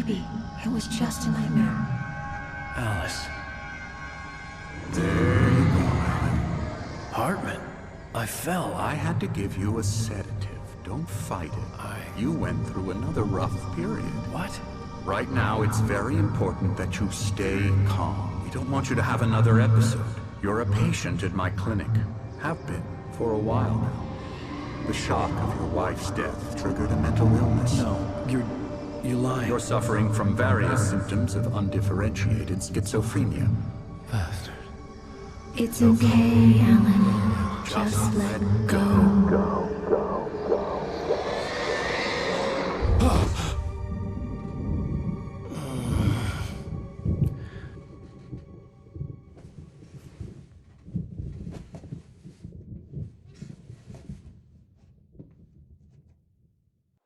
Maybe it was just a nightmare. Alice. There you go, Alan. Hartman. I fell. I had to give you a sedative. Don't fight it. You went through another rough period. What? Right now, it's very important that you stay calm. We don't want you to have another episode. You're a patient at my clinic. Have been for a while now. The shock of your wife's death triggered a mental illness. No, you're lying. You're suffering from various symptoms of undifferentiated schizophrenia. Bastard. It's okay, Alan. Just let go.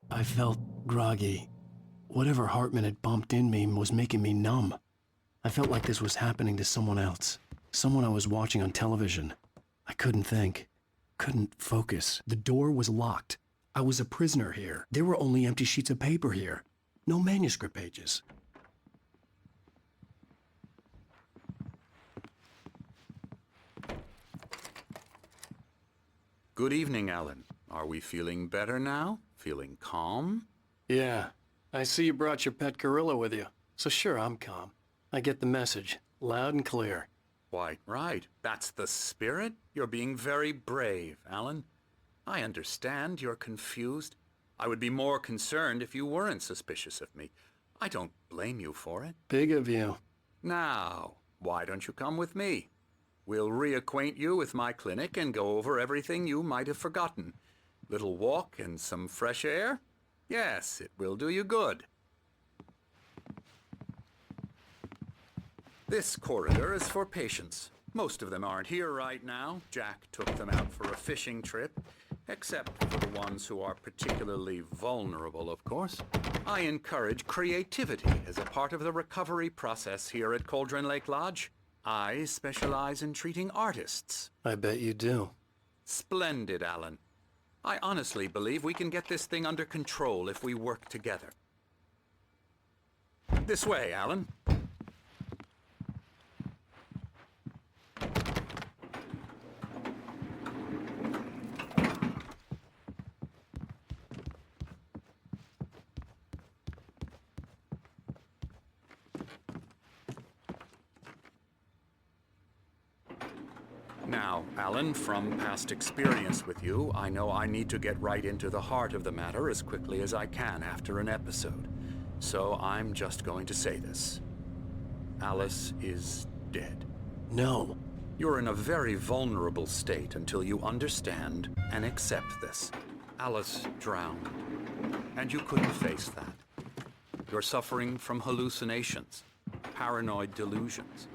I felt groggy. Whatever Hartman had bumped in me was making me numb. I felt like this was happening to someone else. Someone I was watching on television. I couldn't think. Couldn't focus. The door was locked. I was a prisoner here. There were only empty sheets of paper here. No manuscript pages. Good evening, Alan. Are we feeling better now? Feeling calm? Yeah. I see you brought your pet gorilla with you. So sure, I'm calm. I get the message. Loud and clear. Quite right. That's the spirit. You're being very brave, Alan. I understand you're confused. I would be more concerned if you weren't suspicious of me. I don't blame you for it. Big of you. Now, why don't you come with me? We'll reacquaint you with my clinic and go over everything you might have forgotten. Little walk and some fresh air? Yes, it will do you good. This corridor is for patients. Most of them aren't here right now. Jack took them out for a fishing trip, except for the ones who are particularly vulnerable, of course. I encourage creativity as a part of the recovery process here at Cauldron Lake Lodge. I specialize in treating artists. I bet you do. Splendid, Alan. I honestly believe we can get this thing under control if we work together. This way, Alan. Now, Alan, from past experience with you, I know I need to get right into the heart of the matter as quickly as I can after an episode. So I'm just going to say this. Alice is dead. No. You're in a very vulnerable state until you understand and accept this. Alice drowned, and you couldn't face that. You're suffering from hallucinations, paranoid delusions,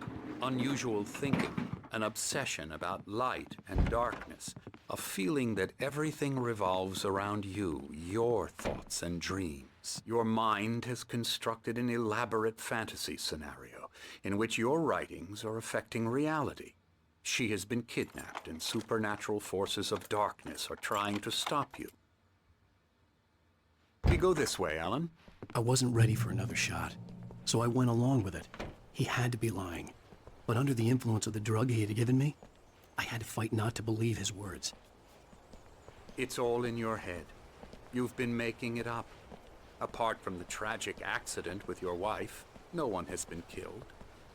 unusual thinking, an obsession about light and darkness, a feeling that everything revolves around you, your thoughts and dreams. Your mind has constructed an elaborate fantasy scenario in which your writings are affecting reality. She has been kidnapped and supernatural forces of darkness are trying to stop you. We go this way, Alan. I wasn't ready for another shot, so I went along with it. He had to be lying. But under the influence of the drug he had given me, I had to fight not to believe his words. It's all in your head. You've been making it up. Apart from the tragic accident with your wife, no one has been killed.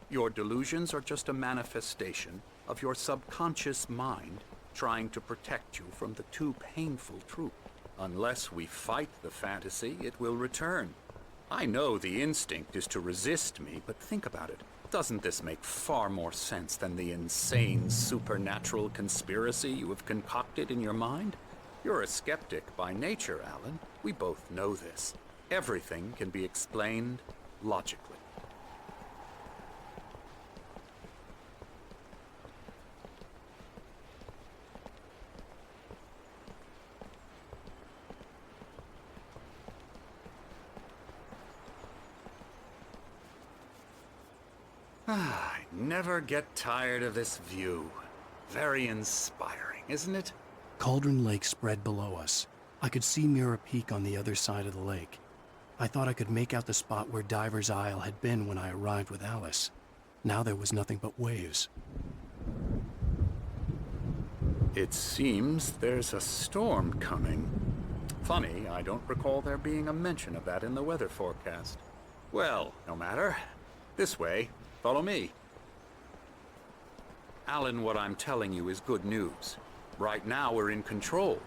Your delusions are just a manifestation of your subconscious mind trying to protect you from the too painful truth. Unless we fight the fantasy, it will return. I know the instinct is to resist me, but think about it. Doesn't this make far more sense than the insane supernatural conspiracy you have concocted in your mind? You're a skeptic by nature, Alan. We both know this. Everything can be explained logically. I never get tired of this view. Very inspiring, isn't it? Cauldron Lake spread below us. I could see Mirror Peak on the other side of the lake. I thought I could make out the spot where Diver's Isle had been when I arrived with Alice. Now there was nothing but waves. It seems there's a storm coming. Funny, I don't recall there being a mention of that in the weather forecast. Well, no matter. This way. Follow me. Alan, what I'm telling you is good news. Right now we're in control.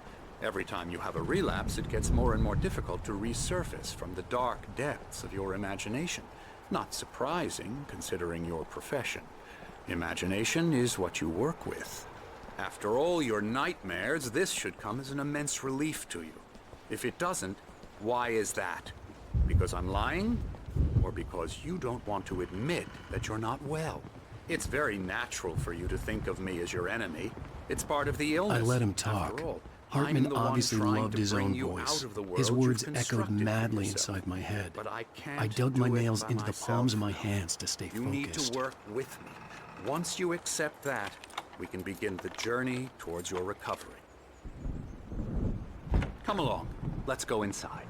Every time you have a relapse, it gets more and more difficult to resurface from the dark depths of your imagination. Not surprising, considering your profession. Imagination is what you work with. After all your nightmares, this should come as an immense relief to you. If it doesn't, why is that? Because I'm lying? Or because you don't want to admit that you're not well? It's very natural for you to think of me as your enemy. It's part of the illness. I let him talk. After all, Hartman I'm the one obviously trying loved to his bring own you voice. out of the world His you've words echoed constructed for madly yourself. inside my head. But I can't I dug do my it nails by into the myself. palms of my hands to stay You need focused. to work with me. Once you accept that, we can begin the journey towards your recovery. Come along. Let's go inside.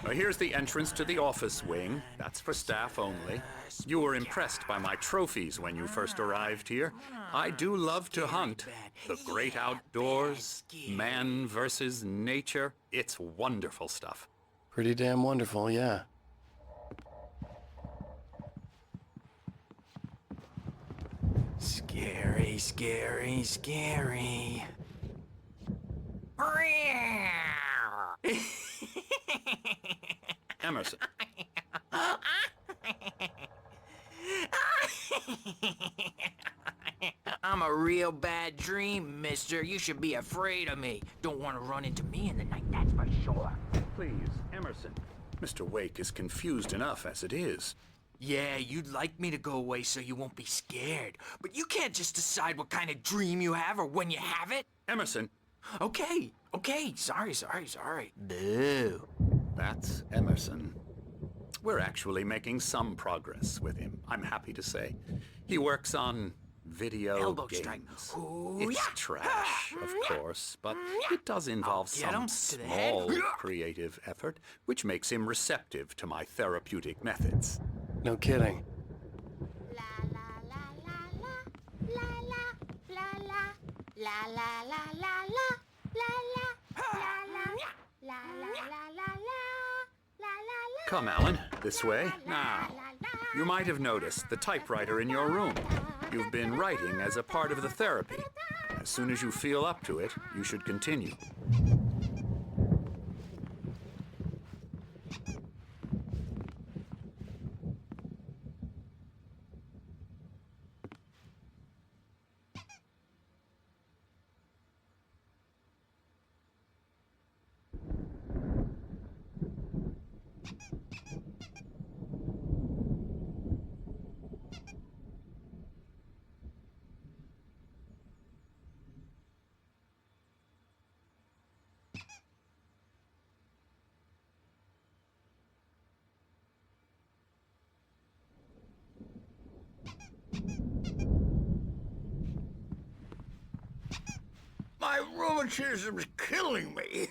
Now, here's the entrance to the office wing. That's for staff only. You were impressed by my trophies when you first arrived here. I do love to hunt. The great outdoors, man versus nature. It's wonderful stuff. Pretty damn wonderful, yeah. Scary, scary, scary. Emerson. I'm a real bad dream, mister. You should be afraid of me. Don't want to run into me in the night, that's for sure. Please, Emerson. Mr. Wake is confused enough as it is. Yeah, you'd like me to go away so you won't be scared. But you can't just decide what kind of dream you have or when you have it. Emerson. Okay, sorry. Boo. That's Emerson. We're actually making some progress with him, I'm happy to say. He works on video Elbow games. strike. Ooh, It's yeah. trash, of course, but it does involve Get him some to the head. small creative effort, which makes him receptive to my therapeutic methods. No kidding. La la la la la la la la la la la la la Come, Alan, this way. Now, you might have noticed the typewriter in your room. You've been writing as a part of the therapy. As soon as you feel up to it, you should continue. My rheumatism's killing me.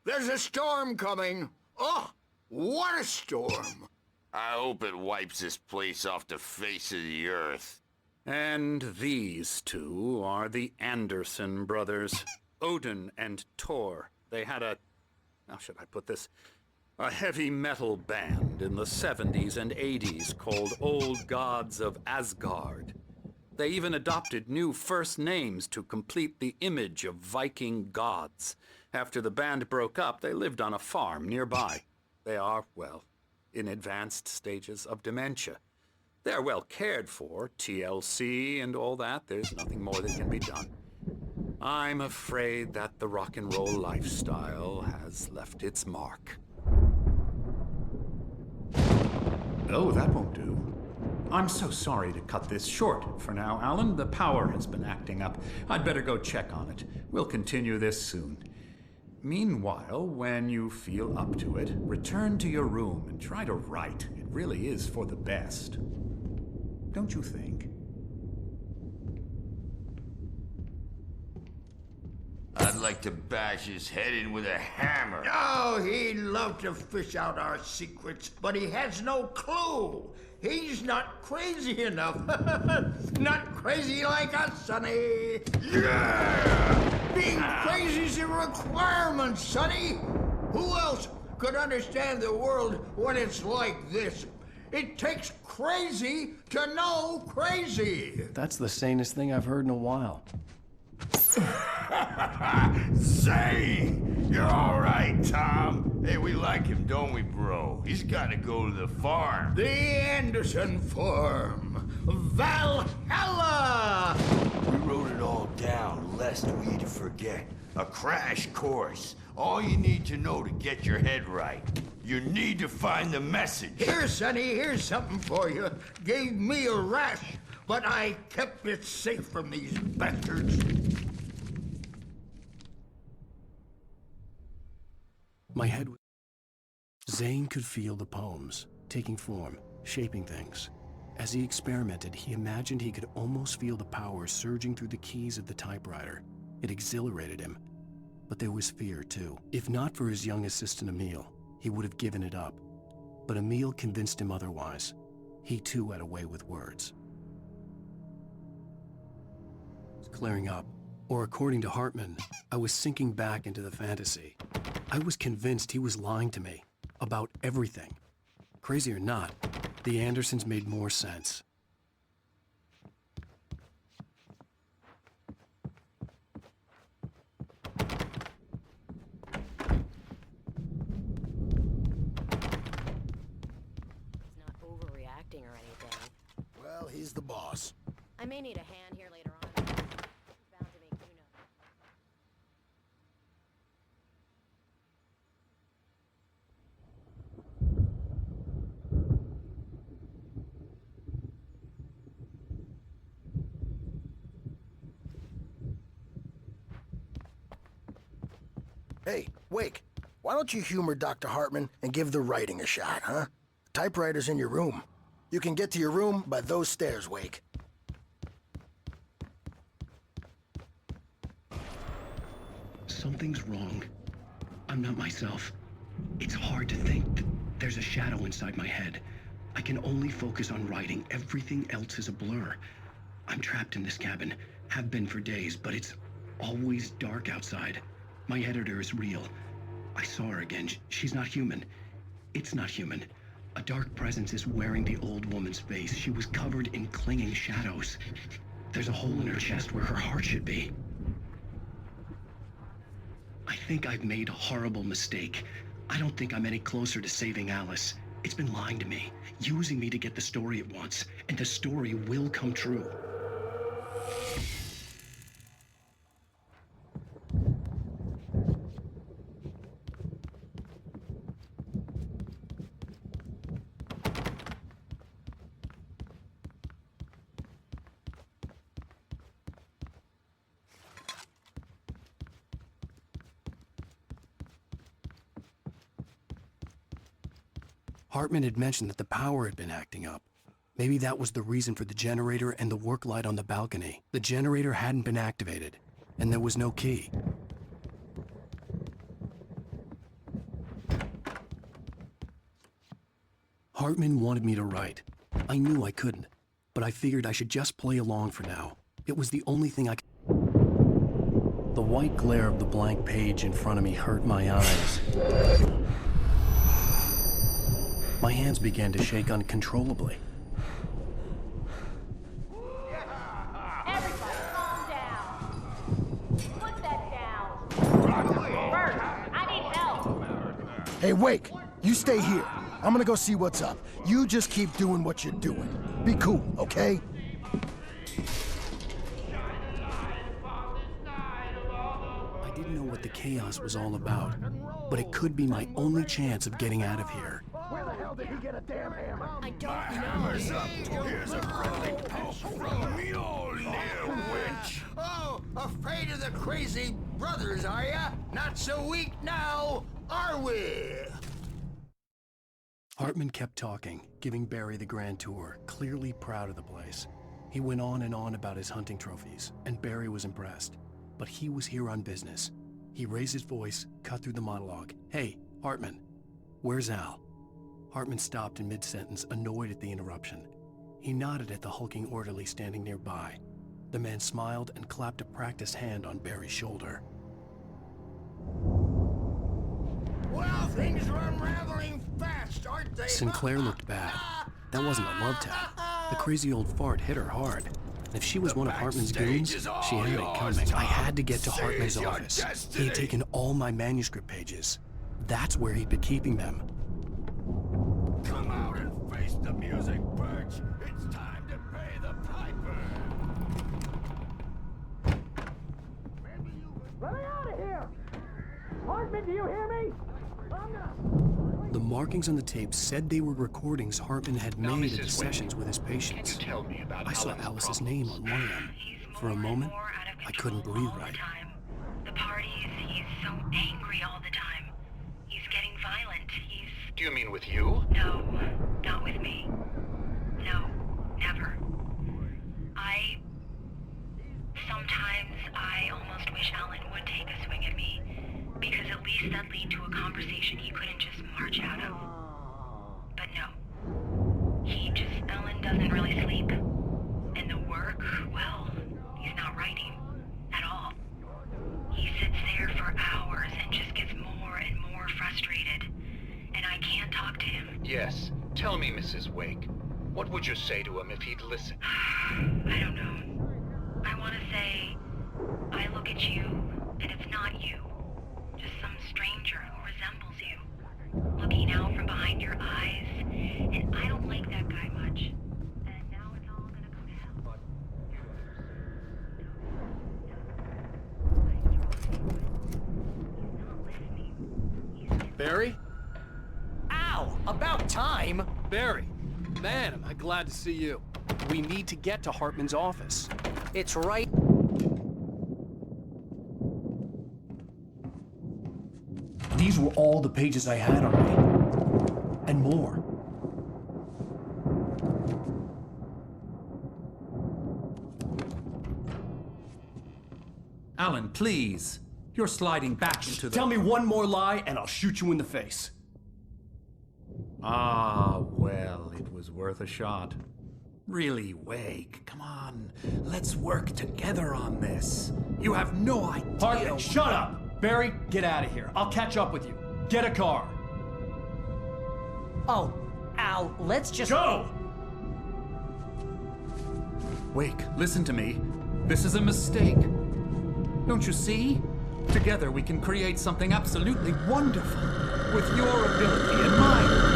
There's a storm coming. Oh, what a storm. I hope it wipes this place off the face of the earth. And these two are the Anderson brothers, Odin and Thor. They had how should I put this? A heavy metal band in the 70s and 80s called Old Gods of Asgard. They even adopted new first names to complete the image of Viking gods. After the band broke up, they lived on a farm nearby. They are, well, in advanced stages of dementia. They're well cared for, TLC and all that. There's nothing more that can be done. I'm afraid that the rock and roll lifestyle has left its mark. Oh, that won't do. I'm so sorry to cut this short for now, Alan. The power has been acting up. I'd better go check on it. We'll continue this soon. Meanwhile, when you feel up to it, return to your room and try to write. It really is for the best. Don't you think? I'd like to bash his head in with a hammer. Oh, he'd love to fish out our secrets, but he has no clue. He's not crazy enough. Not crazy like us, Sonny. Yeah! Being crazy's a requirement, Sonny. Who else could understand the world when it's like this? It takes crazy to know crazy. That's the sanest thing I've heard in a while. Zane! You're all right, Tom. Hey, we like him, don't we, bro? He's got to go to the farm. The Anderson Farm. Valhalla! We wrote it all down, lest we'd forget. A crash course. All you need to know to get your head right. You need to find the message. Here, Sonny, here's something for you. Gave me a rash, but I kept it safe from these bastards. My head was... Zane could feel the poems, taking form, shaping things. As he experimented, he imagined he could almost feel the power surging through the keys of the typewriter. It exhilarated him. But there was fear, too. If not for his young assistant Emil, he would have given it up. But Emil convinced him otherwise. He, too, had a way with words. It was clearing up. Or according to Hartman, I was sinking back into the fantasy. I was convinced he was lying to me. About everything. Crazy or not, the Andersons made more sense. Or anything. Well, he's the boss. I may need a hand here later on. He's bound to make you know. Hey, Wake, why don't you humor Dr. Hartman and give the writing a shot, huh? Typewriter's in your room. You can get to your room by those stairs, Wake. Something's wrong. I'm not myself. It's hard to think. There's a shadow inside my head. I can only focus on writing. Everything else is a blur. I'm trapped in this cabin. Have been for days, but it's always dark outside. My editor is real. I saw her again. She's not human. It's not human. A dark presence is wearing the old woman's face. She was covered in clinging shadows. There's a hole in her chest where her heart should be. I think I've made a horrible mistake. I don't think I'm any closer to saving Alice. It's been lying to me, using me to get the story it wants, and the story will come true. Hartman had mentioned that the power had been acting up. Maybe that was the reason for the generator and the work light on the balcony. The generator hadn't been activated, and there was no key. Hartman wanted me to write. I knew I couldn't, but I figured I should just play along for now. It was the only thing I could... The white glare of the blank page in front of me hurt my eyes. My hands began to shake uncontrollably. Everybody, calm down. Put that down. First, I need help. Hey, Wake, you stay here. I'm gonna go see what's up. You just keep doing what you're doing. Be cool, okay? I didn't know what the chaos was all about, but it could be my only chance of getting out of here. Where the hell did he get a damn hammer? I don't know. Hammer's up. Here's a friendly poke from me, old little wench. Oh, afraid of the crazy brothers, are ya? Not so weak now, are we? Hartman kept talking, giving Barry the grand tour, clearly proud of the place. He went on and on about his hunting trophies, and Barry was impressed. But he was here on business. He raised his voice, cut through the monologue. "Hey, Hartman, where's Al?" Hartman stopped in mid-sentence, annoyed at the interruption. He nodded at the hulking orderly standing nearby. The man smiled and clapped a practiced hand on Barry's shoulder. Well, things are unraveling fast, aren't they? Sinclair looked bad. That wasn't a love tap. The crazy old fart hit her hard. And if she was one of Hartman's goons, she had it coming. I had to get to Hartman's office. He had taken all my manuscript pages. That's where he'd been keeping them. Come out and face the music, Birch. It's time to pay the piper. Let me out of here! Hartman, do you hear me? The markings on the tape said they were recordings Hartman had made at the sessions with his patients. I saw Alice's name on one of them. For a moment, I couldn't breathe right. The parties, he's so angry all the time. He's getting violent. Do you mean with you? No, not with me. No, never. Sometimes I almost wish Alan would take a swing at me, because at least that'd lead to a conversation he couldn't just march out of. But no. Alan doesn't really sleep. And the work, well, he's not writing at all. He sits there for hours and just gets more and more frustrated. And I can't talk to him. Yes. Tell me, Mrs. Wake. What would you say to him if he'd listen? I don't know. I want to say, I look at you, and it's not you. Just some stranger who resembles you. Looking out from behind your eyes, and I don't like that guy much. And now it's all gonna go to hell. He's not listening. Barry? Ow! About time! Barry! Man, am I glad to see you. We need to get to Hartman's office. It's right. These were all the pages I had on me. And more. Alan, please. You're sliding back into the... Tell me one more lie and I'll shoot you in the face. Ah, well, it was worth a shot. Really, Wake, come on. Let's work together on this. You have no idea... Hartman, shut up! Barry, get out of here. I'll catch up with you. Get a car. Oh, Al, let's just... Go! Wake, listen to me. This is a mistake. Don't you see? Together we can create something absolutely wonderful. With your ability and mine.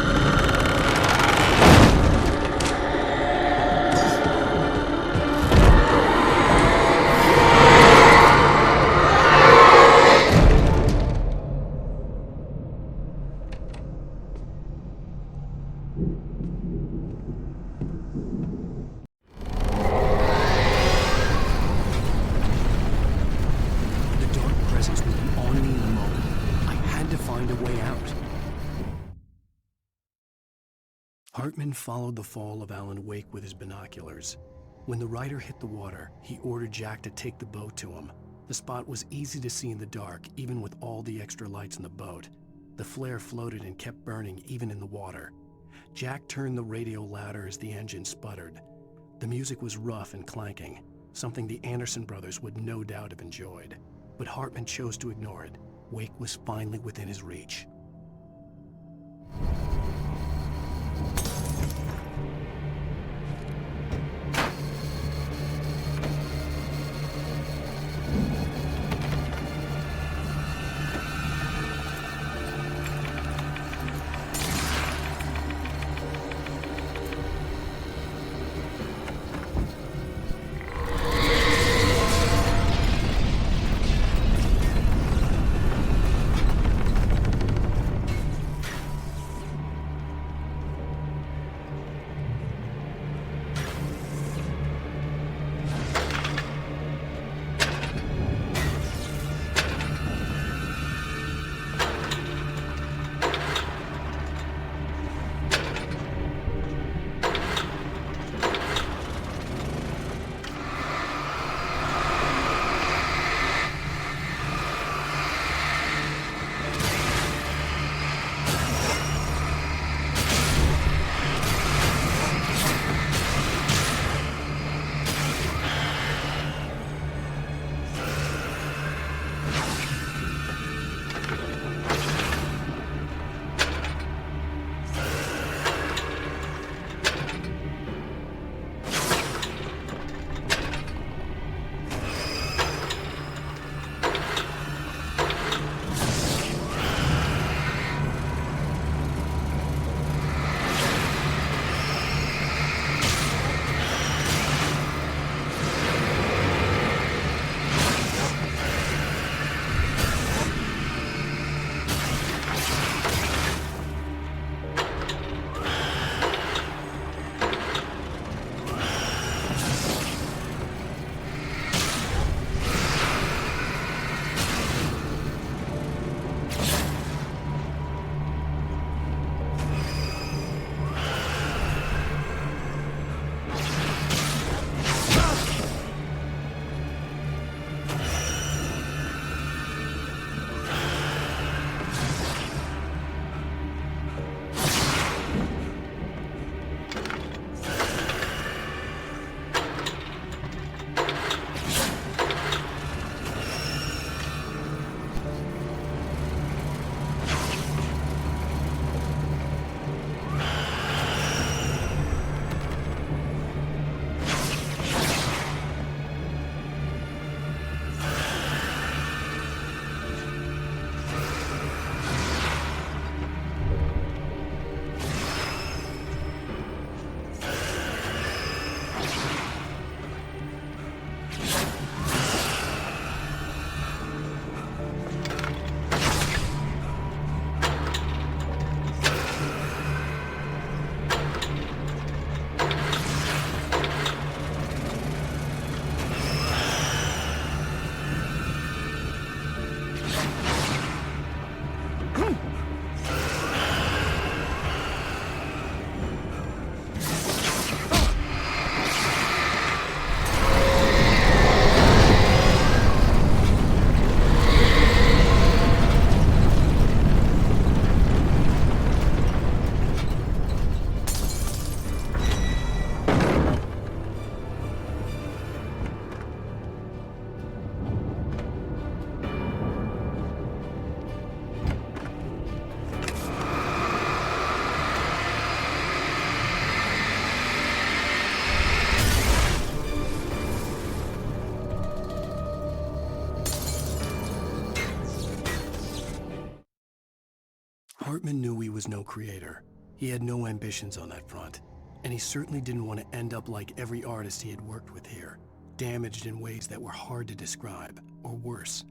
Hartman followed the fall of Alan Wake with his binoculars. When the rider hit the water, he ordered Jack to take the boat to him. The spot was easy to see in the dark, even with all the extra lights in the boat. The flare floated and kept burning even in the water. Jack turned the radio louder as the engine sputtered. The music was rough and clanking, something the Anderson brothers would no doubt have enjoyed. But Hartman chose to ignore it. Wake was finally within his reach. Hartman knew he was no creator. He had no ambitions on that front. And he certainly didn't want to end up like every artist he had worked with here, damaged in ways that were hard to describe, or worse.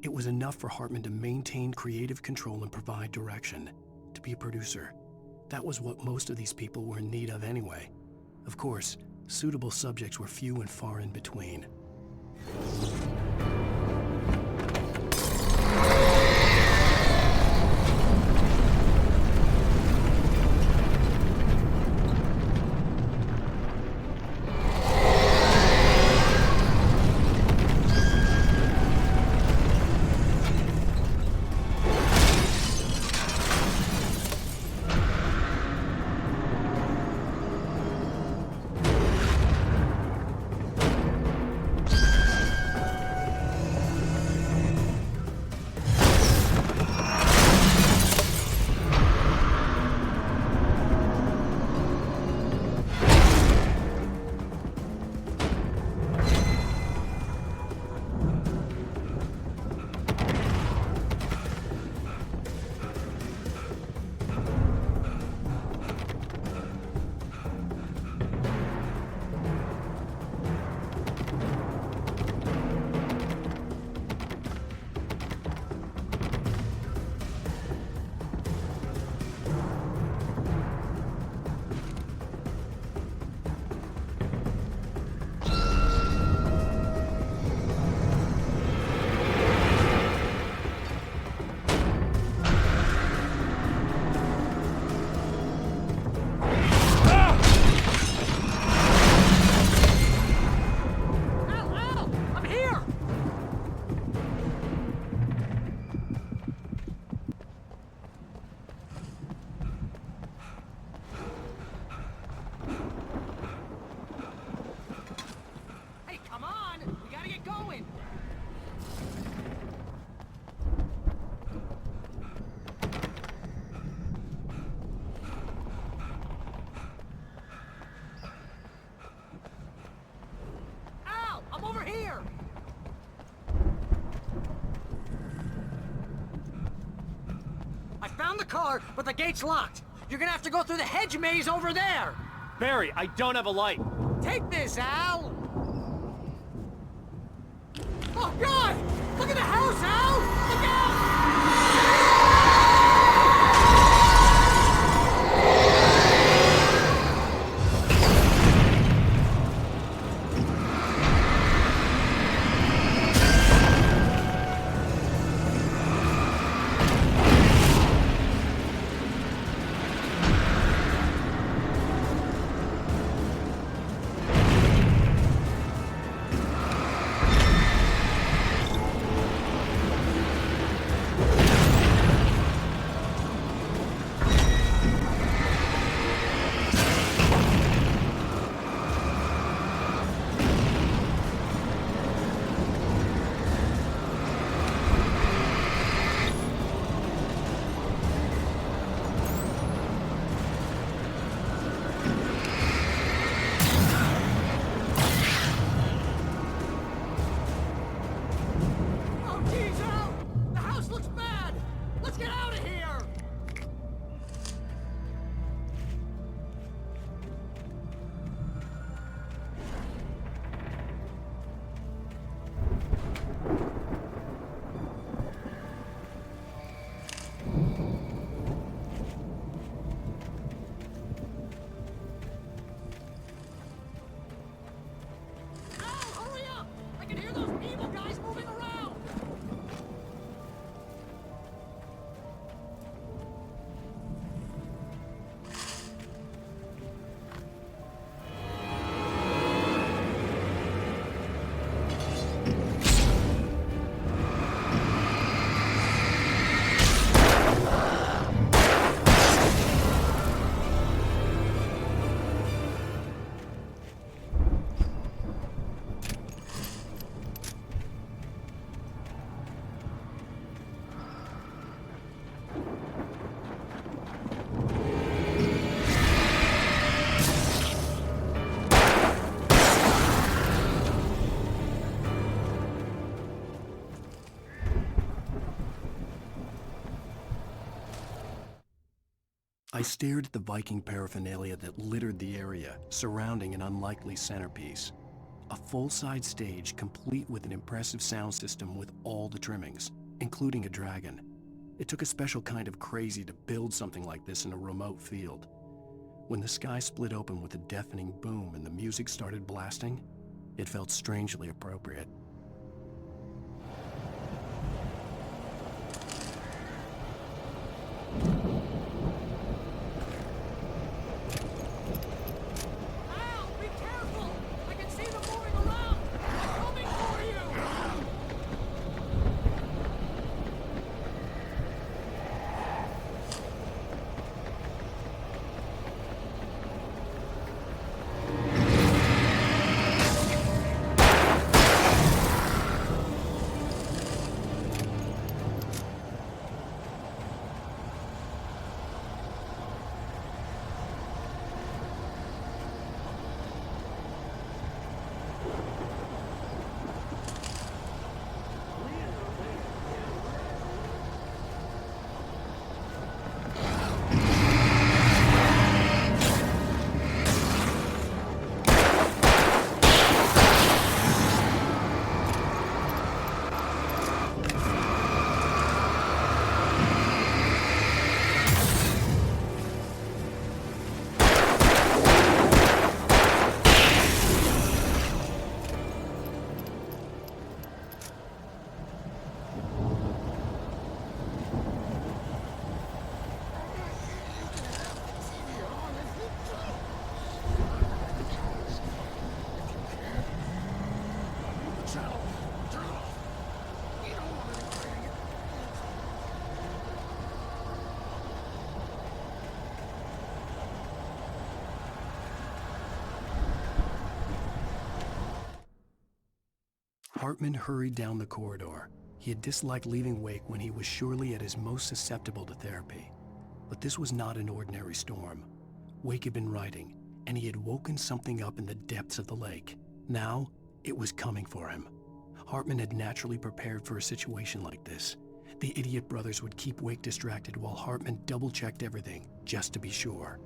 It was enough for Hartman to maintain creative control and provide direction, to be a producer. That was what most of these people were in need of anyway. Of course, suitable subjects were few and far in between. Found the car, but the gate's locked. You're gonna have to go through the hedge maze over there. Barry, I don't have a light. Take this, Al. Oh, God! Look at the house, Al! Look out! I stared at the Viking paraphernalia that littered the area, surrounding an unlikely centerpiece. A full-size stage complete with an impressive sound system with all the trimmings, including a dragon. It took a special kind of crazy to build something like this in a remote field. When the sky split open with a deafening boom and the music started blasting, it felt strangely appropriate. Be careful! I can see them moving around! They're coming for you! Hartman hurried down the corridor. He had disliked leaving Wake when he was surely at his most susceptible to therapy. But this was not an ordinary storm. Wake had been writing, and he had woken something up in the depths of the lake. Now, it was coming for him. Hartman had naturally prepared for a situation like this. The idiot brothers would keep Wake distracted while Hartman double-checked everything, just to be sure.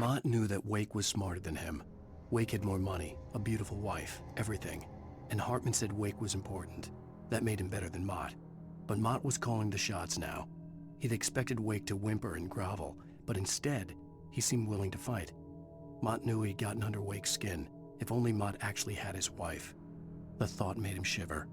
Mott knew that Wake was smarter than him. Wake had more money, a beautiful wife, everything. And Hartman said Wake was important. That made him better than Mott. But Mott was calling the shots now. He'd expected Wake to whimper and grovel, but instead, he seemed willing to fight. Mott knew he'd gotten under Wake's skin. If only Mott actually had his wife. The thought made him shiver.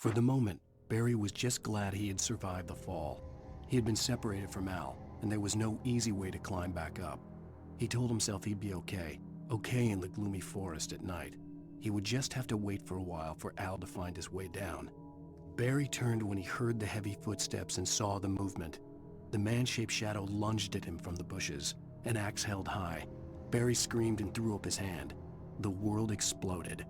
For the moment, Barry was just glad he had survived the fall. He had been separated from Al, and there was no easy way to climb back up. He told himself he'd be okay in the gloomy forest at night. He would just have to wait for a while for Al to find his way down. Barry turned when he heard the heavy footsteps and saw the movement. The man-shaped shadow lunged at him from the bushes, an axe held high. Barry screamed and threw up his hand. The world exploded.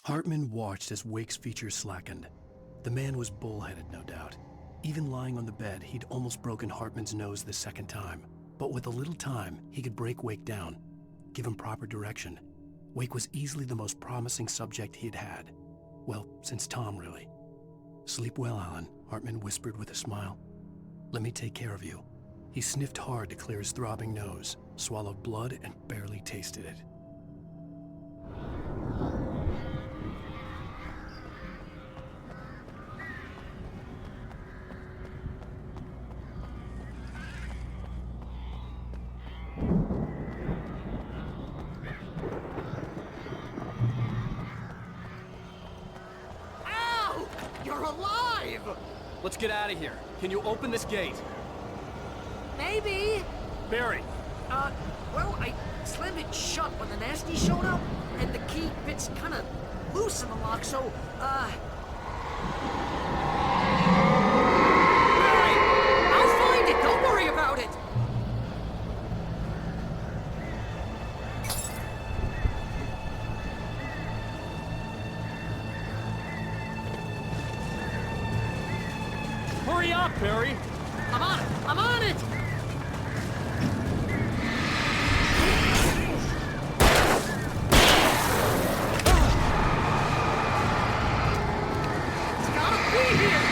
Hartman watched as Wake's features slackened. The man was bullheaded, no doubt. Even lying on the bed, he'd almost broken Hartman's nose the second time. But with a little time, he could break Wake down, give him proper direction. Wake was easily the most promising subject he'd had. Well, since Tom, really. "Sleep well, Alan," Hartman whispered with a smile. "Let me take care of you." He sniffed hard to clear his throbbing nose, swallowed blood, and barely tasted it. Let's get out of here. Can you open this gate? Maybe. Barry! Well, I slammed it shut when the nasty showed up, and the key fits kind of loose in the lock, so, Barry! I'll find it! Don't worry about it! Hurry up, Barry! I'm on it! I'm on it! It's gotta be here!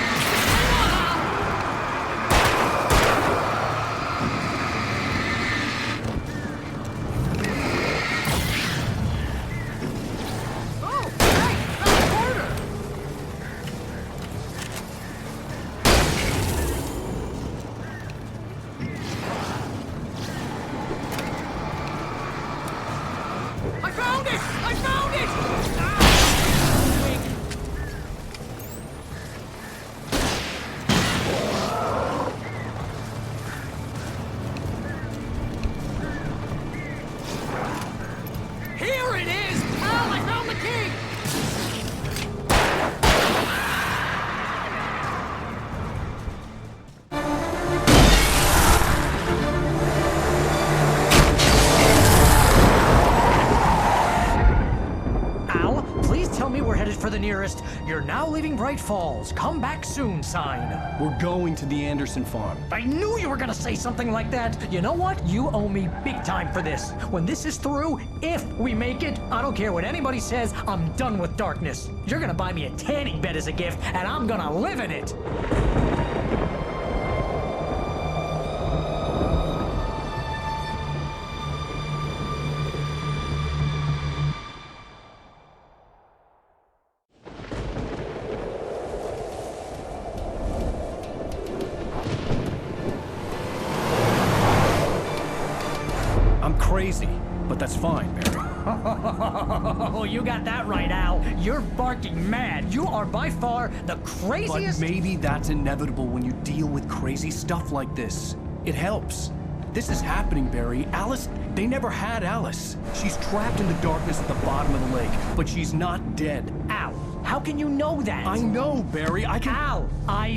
Oh, hey! Found the corner! I found it! I found it! Ah! Wake. Here it is! Al, I found the key! Al, please tell me we're headed for the nearest You're now leaving Bright Falls. Come back soon sign. We're going to the Anderson farm. I knew you were gonna say something like that. You know what? You owe me big time for this. When this is through, if we make it, I don't care what anybody says, I'm done with darkness. You're gonna buy me a tanning bed as a gift, and I'm gonna live in it. I'm crazy, but that's fine, Barry. Oh, you got that right, Al. You're barking mad. You are by far the craziest... But maybe that's inevitable when you deal with crazy stuff like this. It helps. This is happening, Barry. Alice, they never had Alice. She's trapped in the darkness at the bottom of the lake, but she's not dead. Al, how can you know that? I know, Barry. I can... Al,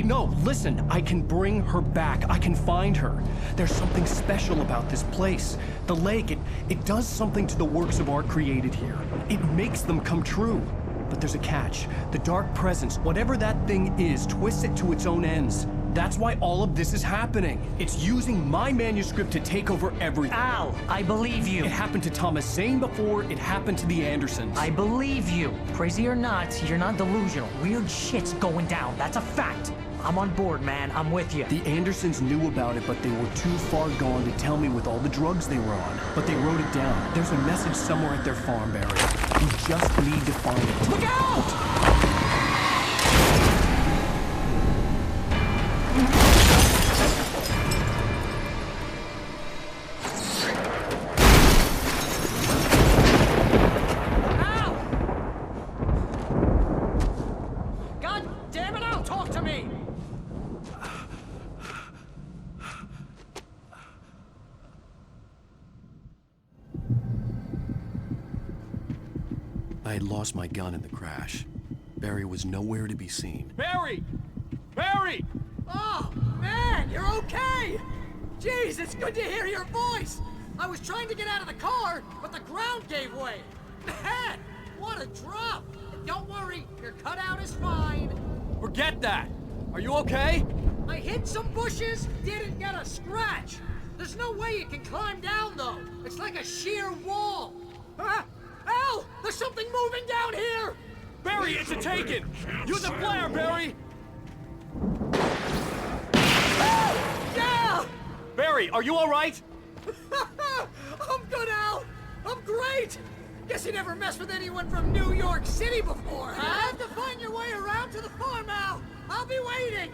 No, listen. I can bring her back. I can find her. There's something special about this place. The lake, it does something to the works of art created here. It makes them come true. But there's a catch. The dark presence, whatever that thing is, twists it to its own ends. That's why all of this is happening. It's using my manuscript to take over everything. Al, I believe you. It happened to Thomas Zane before, it happened to the Andersons. I believe you. Crazy or not, you're not delusional. Weird shit's going down. That's a fact. I'm on board, man. I'm with you. The Andersons knew about it, but they were too far gone to tell me with all the drugs they were on. But they wrote it down. There's a message somewhere at their farm, Barry. You just need to find it. Look out! I had lost my gun in the crash. Barry was nowhere to be seen. Barry! Barry! Oh, man, you're okay! Jeez, it's good to hear your voice! I was trying to get out of the car, but the ground gave way. Man, what a drop! Don't worry, your cutout is fine. Forget that! Are you okay? I hit some bushes, didn't get a scratch. There's no way you can climb down, though. It's like a sheer wall. Al! There's something moving down here! Barry, it's a taken! Use a flare, Barry! Yeah! Barry, are you alright? I'm good, Al! I'm great! Guess you never messed with anyone from New York City before, huh? You have to find your way around to the farm, Al! I'll be waiting!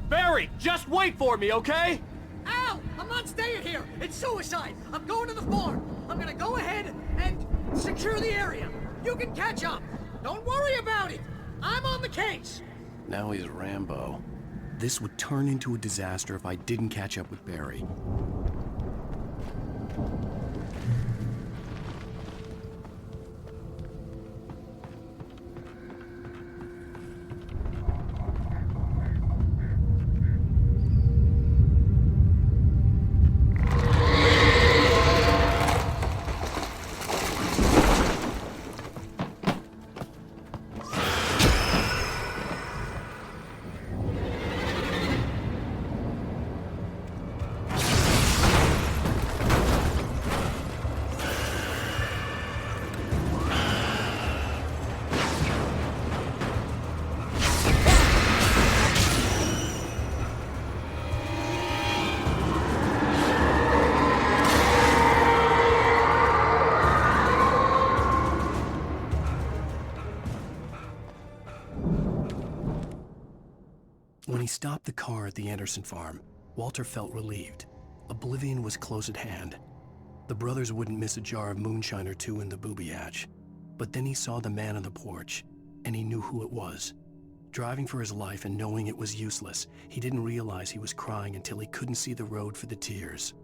Barry, just wait for me, okay? Al! I'm not staying here! It's suicide! I'm going to the farm! I'm gonna go ahead and secure the area. You can catch up. Don't worry about it. I'm on the case. Now he's Rambo. This would turn into a disaster if I didn't catch up with Barry. When he stopped the car at the Anderson farm, Walter felt relieved. Oblivion was close at hand. The brothers wouldn't miss a jar of moonshine or two in the booby hatch. But then he saw the man on the porch, and he knew who it was. Driving for his life and knowing it was useless, he didn't realize he was crying until he couldn't see the road for the tears.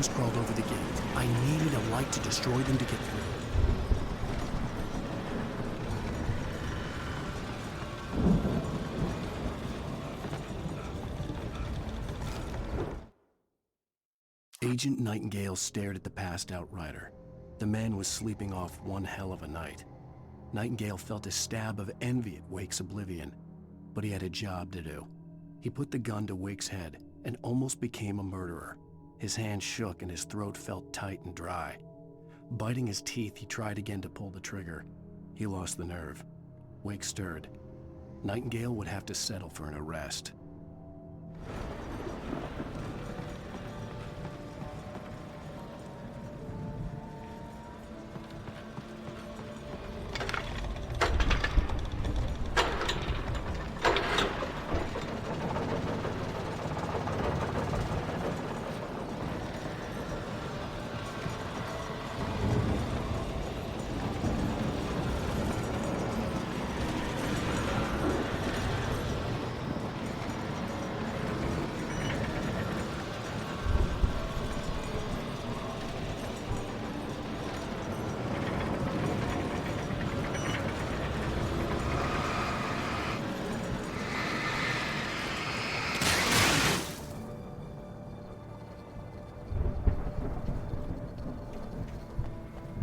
almost crawled over the gate. I needed a light to destroy them to get through. Agent Nightingale stared at the passed-out rider. The man was sleeping off one hell of a night. Nightingale felt a stab of envy at Wake's oblivion, but he had a job to do. He put the gun to Wake's head and almost became a murderer. His hand shook and his throat felt tight and dry. Biting his teeth, he tried again to pull the trigger. He lost the nerve. Wake stirred. Nightingale would have to settle for an arrest.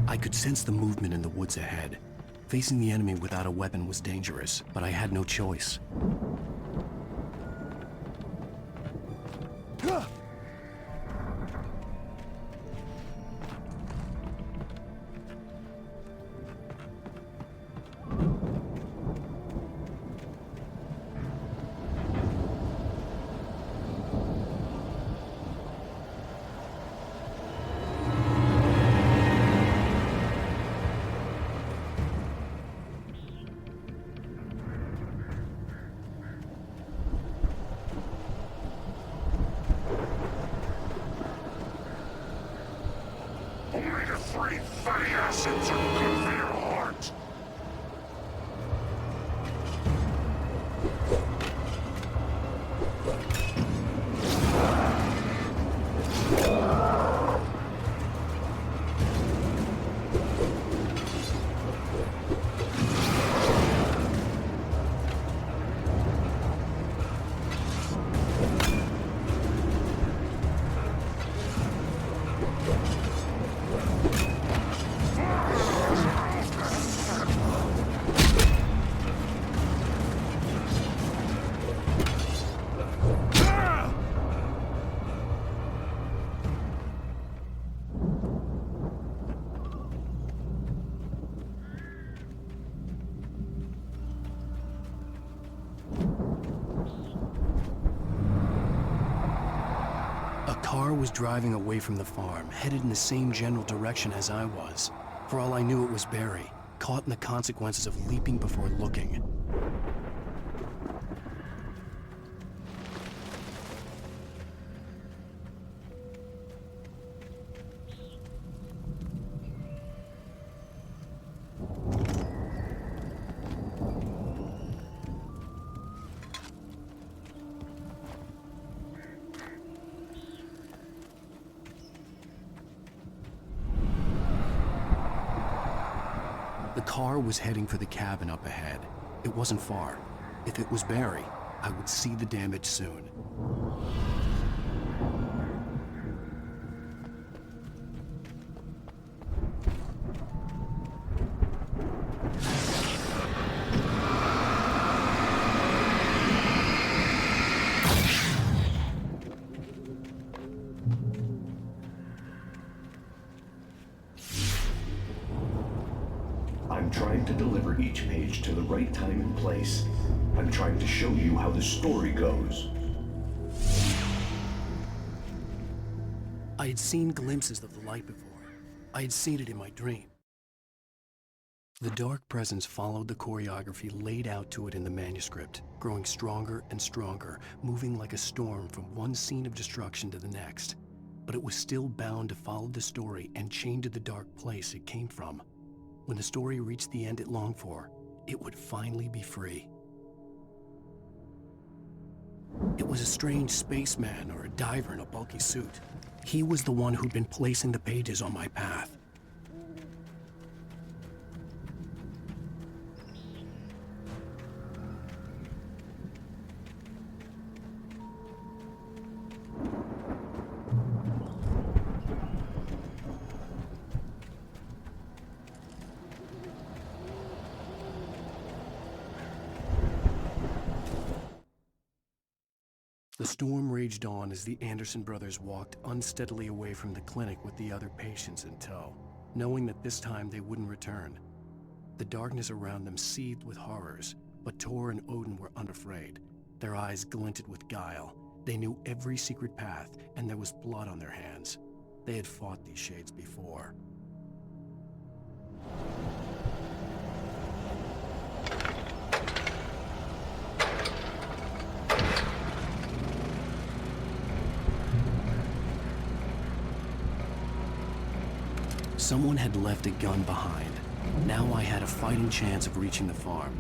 I could sense the movement in the woods ahead. Facing the enemy without a weapon was dangerous, but I had no choice. Was driving away from the farm, headed in the same general direction as I was. For all I knew, it was Barry, caught in the consequences of leaping before looking. The car was heading for the cabin up ahead. It wasn't far. If it was Barry, I would see the damage soon. I'm trying to deliver each page to the right time and place. I'm trying to show you how the story goes. I had seen glimpses of the light before. I had seen it in my dream. The dark presence followed the choreography laid out to it in the manuscript, growing stronger and stronger, moving like a storm from one scene of destruction to the next. But it was still bound to follow the story and chained to the dark place it came from. When the story reached the end it longed for, it would finally be free. It was a strange spaceman or a diver in a bulky suit. He was the one who'd been placing the pages on my path. The storm raged on as the Anderson brothers walked unsteadily away from the clinic with the other patients in tow, knowing that this time they wouldn't return. The darkness around them seethed with horrors, but Tor and Odin were unafraid. Their eyes glinted with guile. They knew every secret path, and there was blood on their hands. They had fought these shades before. Someone had left a gun behind. Now I had a fighting chance of reaching the farm.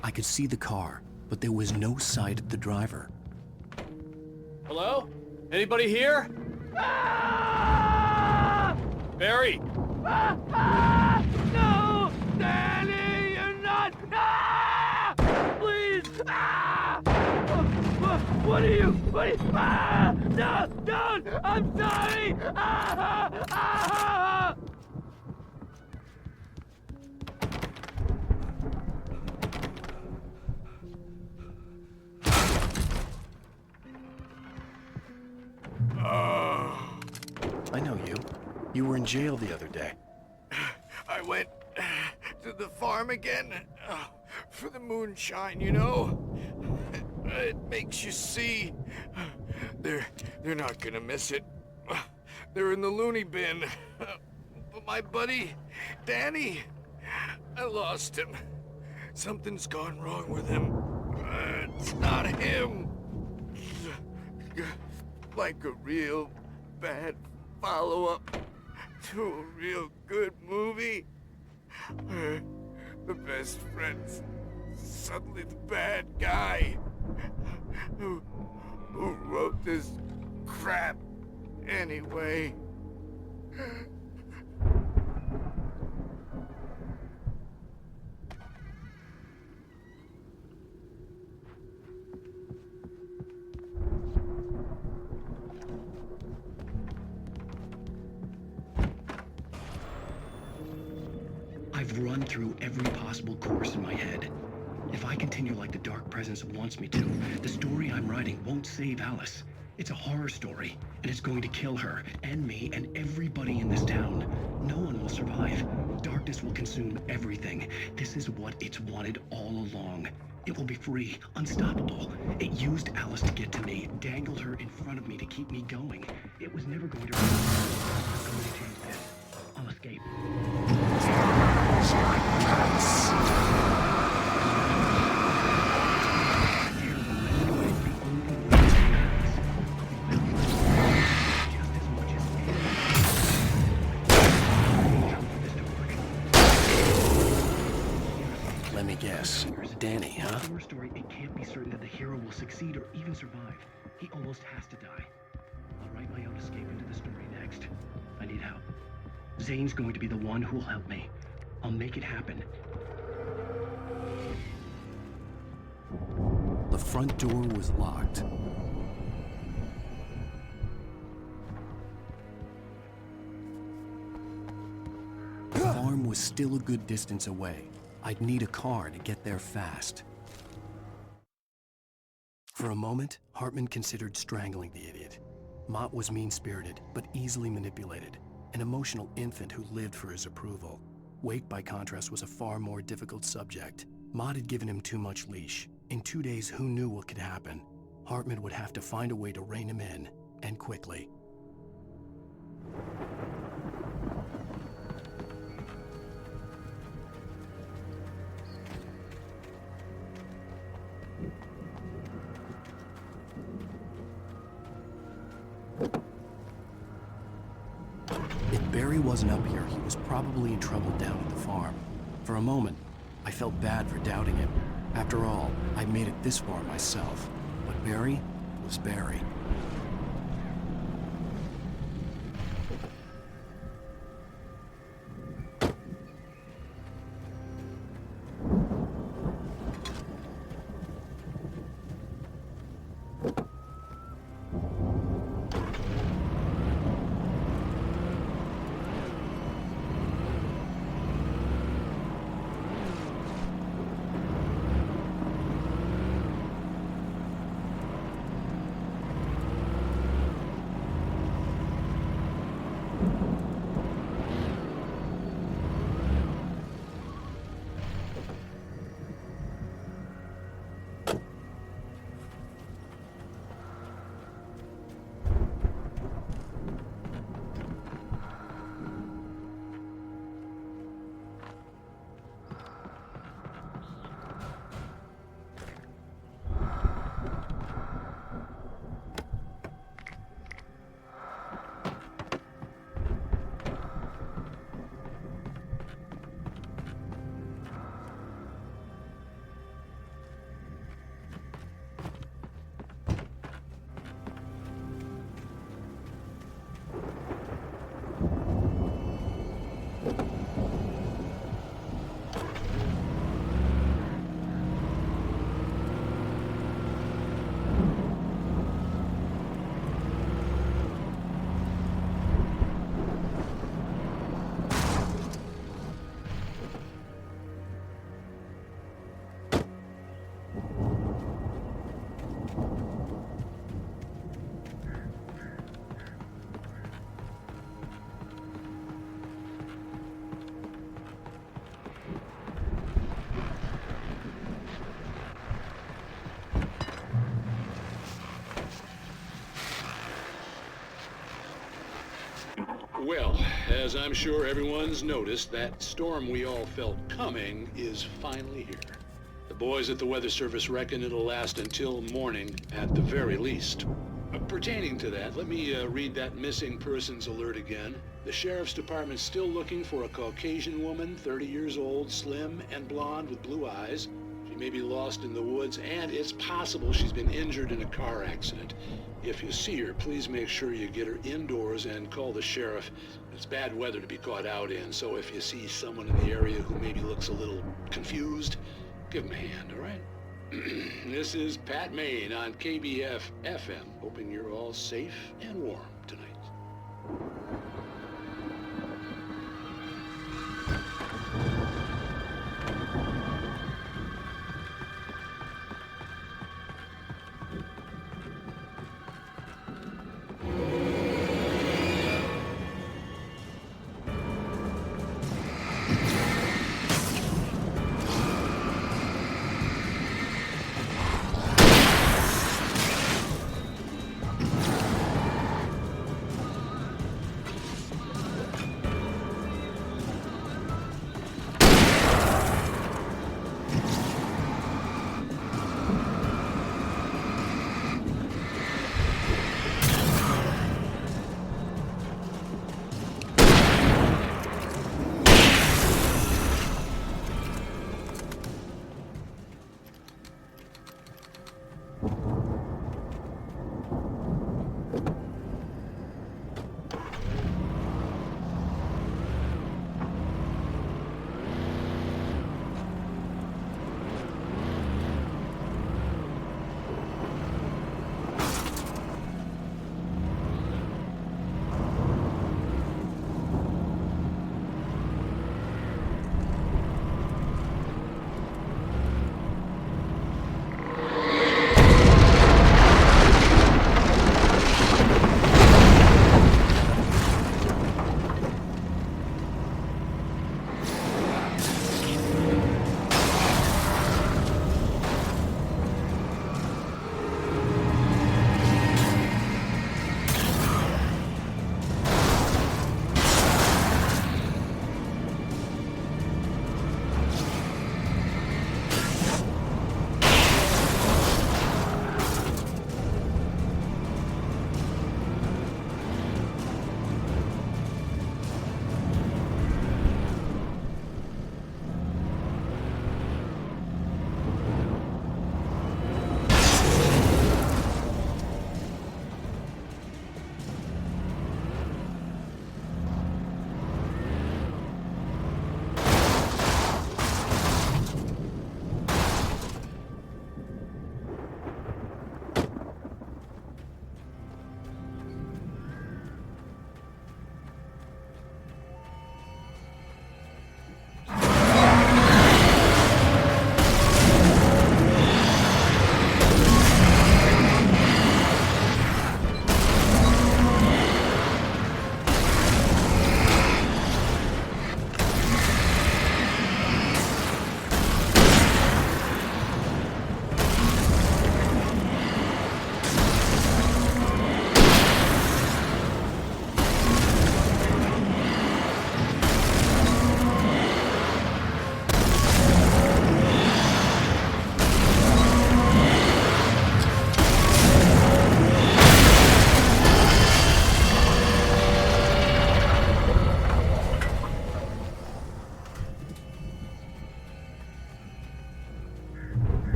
I could see the car, but there was no sight of the driver. Hello? Anybody here? Barry! No! Danny, you're not! Please! What are you? No! Don't! I'm sorry! I know you. You were in jail the other day. I went to the farm again for the moonshine, you know? It makes you see. They're not gonna miss it. They're in the loony bin. But my buddy, Danny, I lost him. Something's gone wrong with him. It's not him. Like a real bad follow-up to a real good movie. The best friend's suddenly the bad guy who wrote this crap anyway. I've run through every possible course in my head. If I continue like the Dark Presence wants me to, the story I'm writing won't save Alice. It's a horror story, and it's going to kill her, and me, and everybody in this town. No one will survive. Darkness will consume everything. This is what it's wanted all along. It will be free, unstoppable. It used Alice to get to me, dangled her in front of me to keep me going. It was never going to... I'm going to change this. I'll escape. Let me guess. Danny, huh? In our story, it can't be certain that the hero will succeed or even survive. He almost has to die. I'll write my own escape into the story next. I need help. Zane's going to be the one who'll help me. I'll make it happen. The front door was locked. The farm was still a good distance away. I'd need a car to get there fast. For a moment, Hartman considered strangling the idiot. Mott was mean-spirited, but easily manipulated. An emotional infant who lived for his approval. Wake, by contrast, was a far more difficult subject. Mott had given him too much leash. In 2 days, who knew what could happen? Hartman would have to find a way to rein him in, and quickly. If Barry wasn't up here, he was probably in trouble down at the farm. For a moment, I felt bad for doubting him. After all, I made it this far myself. But Barry was Barry. Well, as I'm sure everyone's noticed, that storm we all felt coming is finally here. The boys at the Weather Service reckon it'll last until morning at the very least. Pertaining to that, let me read that missing persons alert again. The Sheriff's Department's still looking for a Caucasian woman, 30 years old, slim and blonde with blue eyes. She may be lost in the woods, and it's possible she's been injured in a car accident. If you see her, please make sure you get her indoors and call the sheriff. It's bad weather to be caught out in, so if you see someone in the area who maybe looks a little confused, give them a hand, all right? This is Pat Maine on KBF FM, hoping you're all safe and warm tonight.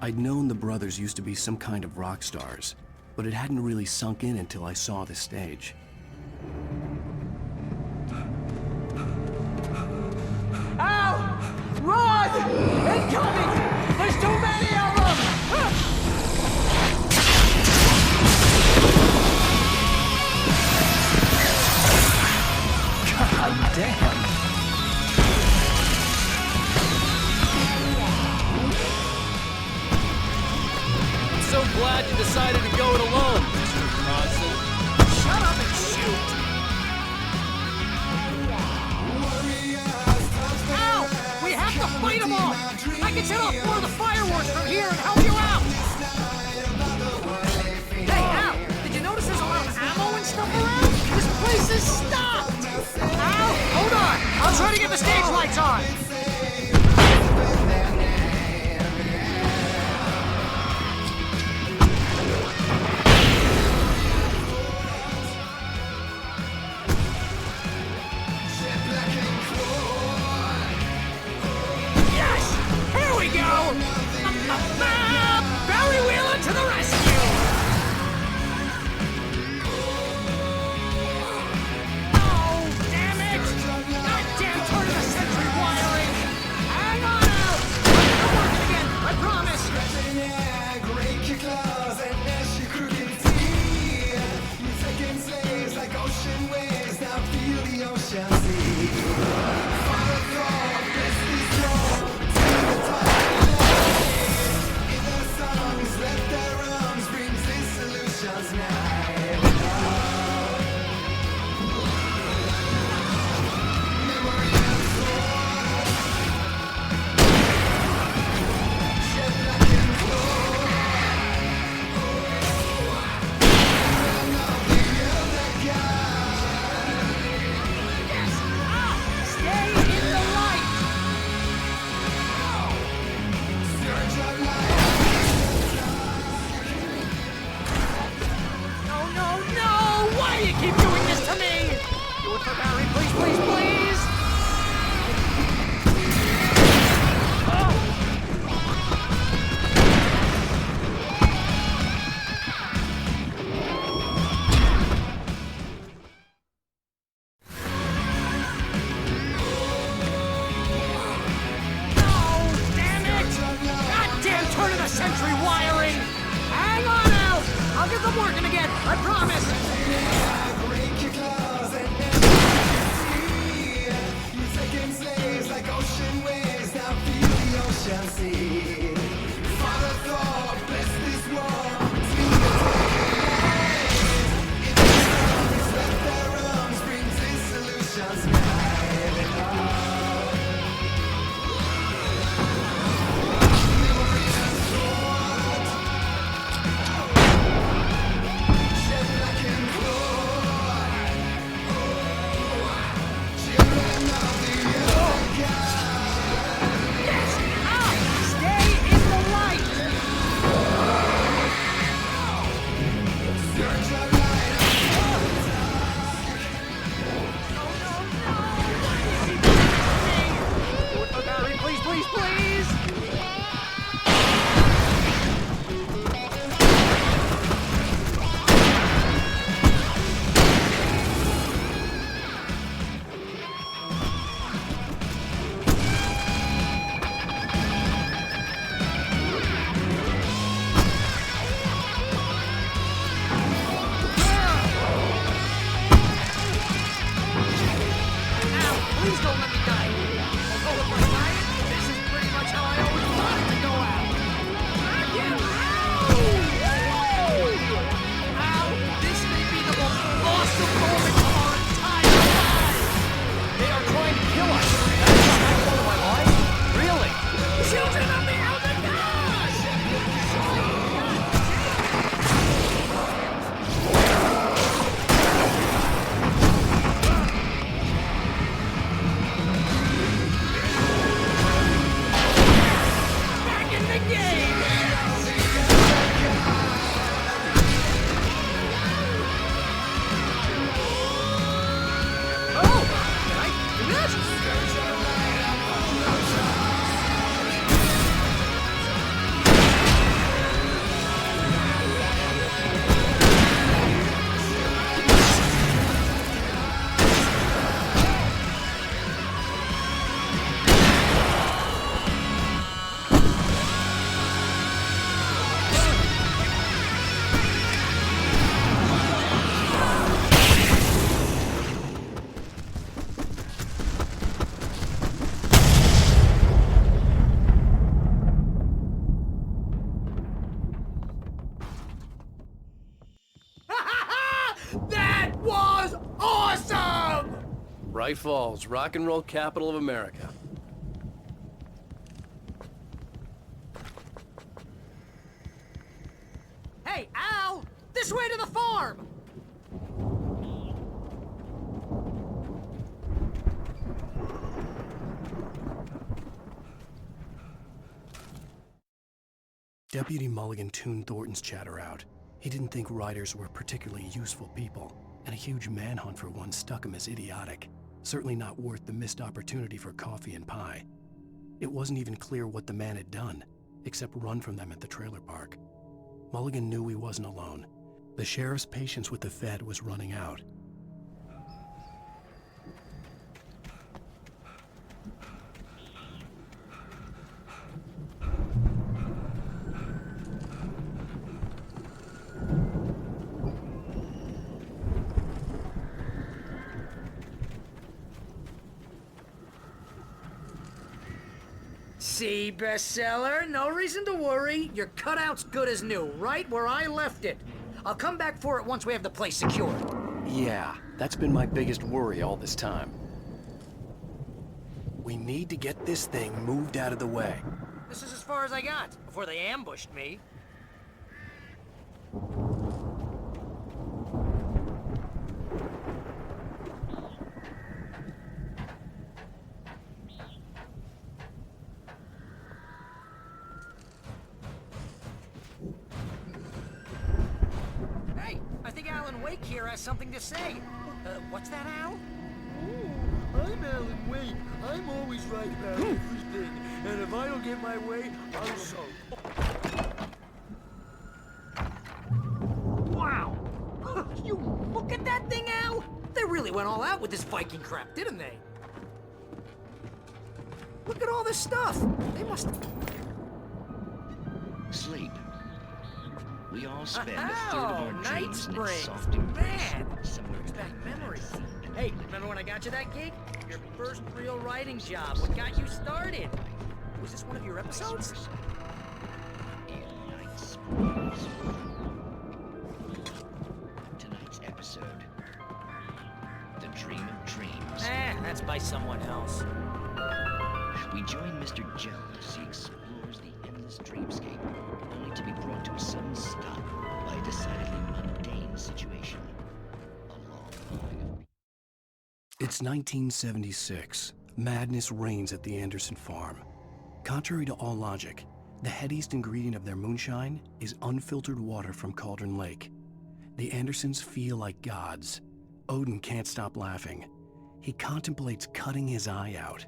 I'd known the brothers used to be some kind of rock stars, but it hadn't really sunk in until I saw the stage. Ow! Run! Incoming! There's too many of them! God damn! So glad you decided to go it alone, Mr. Bronson. Shut up and shoot! Ow! We have to fight them all! I can set off more of the fireworks from here and help you out! Hey, Al! Did you notice there's a lot of ammo and stuff around? This place is stopped! Al, hold on! I'll try to get the stage lights on! Barry Wheeler to the rescue! Oh, damn it! Goddamn turn of the century wiring! Hang on out! I'm working again, I promise! Break your claws and dash your crooked teeth. You're taking slaves like ocean waves. Now feel the ocean sea. Follow thought, bless this throne. To the top. Let their arms bring dissolutions now. Keep doing this to me! Do it for Barry, please, please, please! Oh, damn it! Goddamn turn of the century wiring! Hang on out! I'll get them working again, I promise! Stay High Falls, rock and roll capital of America. Hey, Al! This way to the farm! Deputy Mulligan tuned Thornton's chatter out. He didn't think riders were particularly useful people, and a huge manhunt for one struck him as idiotic. Certainly not worth the missed opportunity for coffee and pie. It wasn't even clear what the man had done, except run from them at the trailer park. Mulligan knew he wasn't alone. The sheriff's patience with the Fed was running out. See, bestseller? No reason to worry. Your cutout's good as new, right where I left it. I'll come back for it once we have the place secured. Yeah, that's been my biggest worry all this time. We need to get this thing moved out of the way. This is as far as I got, before they ambushed me. Hey, I think Alan Wake here has something to say. What's that, Al? I'm Alan Wake. I'm always right about everything. And if I don't get my way, I'll show. Wow! You look at that thing, Al! They really went all out with this Viking crap, didn't they? Look at all this stuff! They must... Sleep. We all spend a third of our Night dreams in its Springs. soft embrace. Man! Somewhere Brings back down memories. there. Hey, remember when I got you that gig? Your first real writing job. What got you started? Was this one of your episodes? Night Springs. Tonight's episode. The Dream of Dreams. That's by someone else. We join Mr. Jones as he explores the endless dreamscape, only to be brought to a sudden stop by a decidedly mundane situation. It's 1976. Madness reigns at the Anderson farm. Contrary to all logic, the headiest ingredient of their moonshine is unfiltered water from Cauldron Lake. The Andersons feel like gods. Odin can't stop laughing. He contemplates cutting his eye out.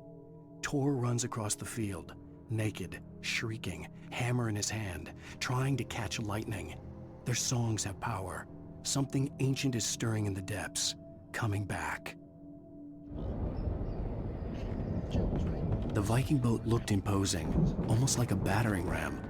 Tor runs across the field, naked, shrieking, hammer in his hand, trying to catch lightning. Their songs have power. Something ancient is stirring in the depths, coming back. The Viking boat looked imposing, almost like a battering ram.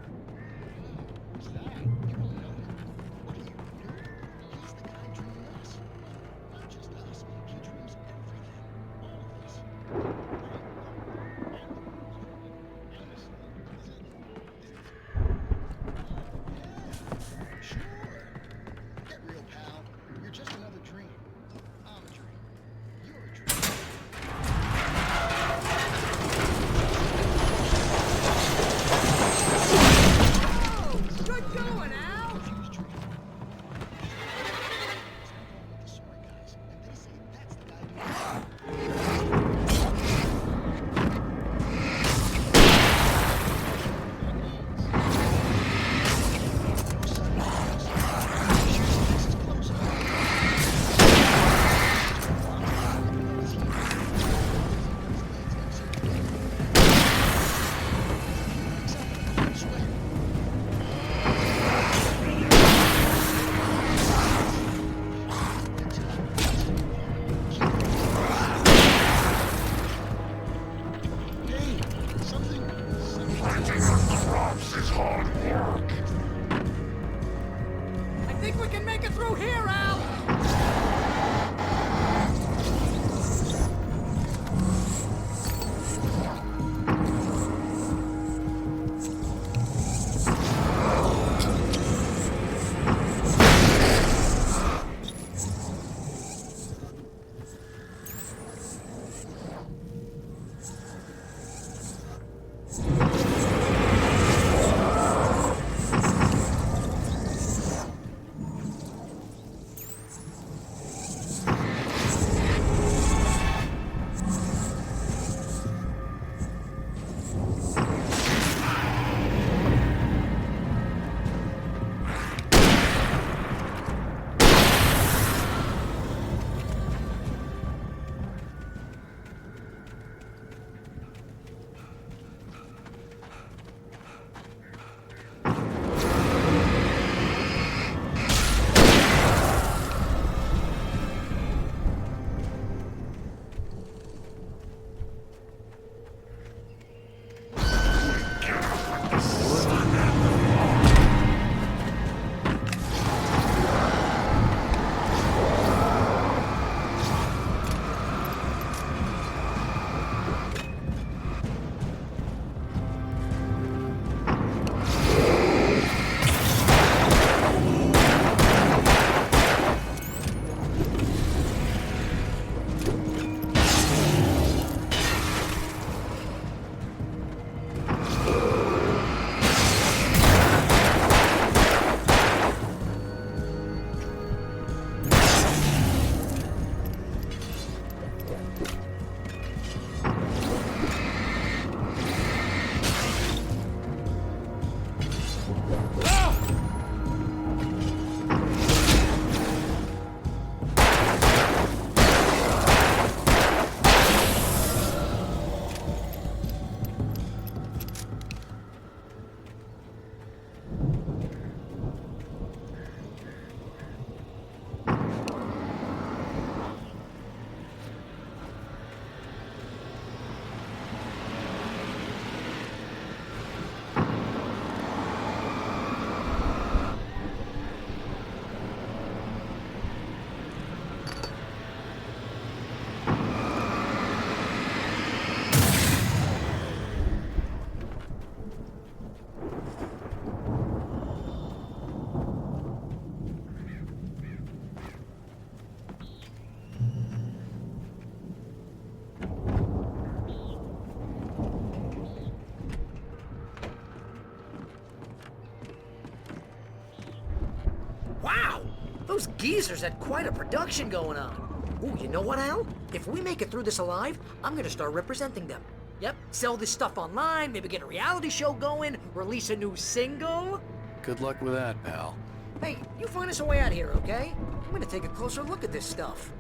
Those geezers had quite a production going on. Ooh, you know what, Al? If we make it through this alive, I'm gonna start representing them. Yep, sell this stuff online, maybe get a reality show going, release a new single. Good luck with that, pal. Hey, you find us a way out here, okay? I'm gonna take a closer look at this stuff.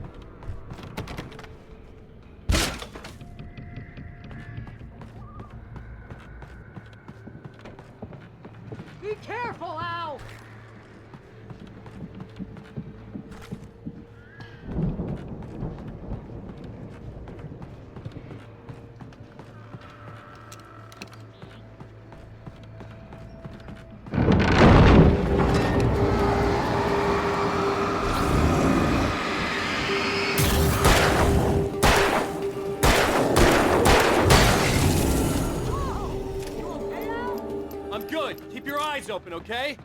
Be careful, Al! I'm good. Keep your eyes open, okay?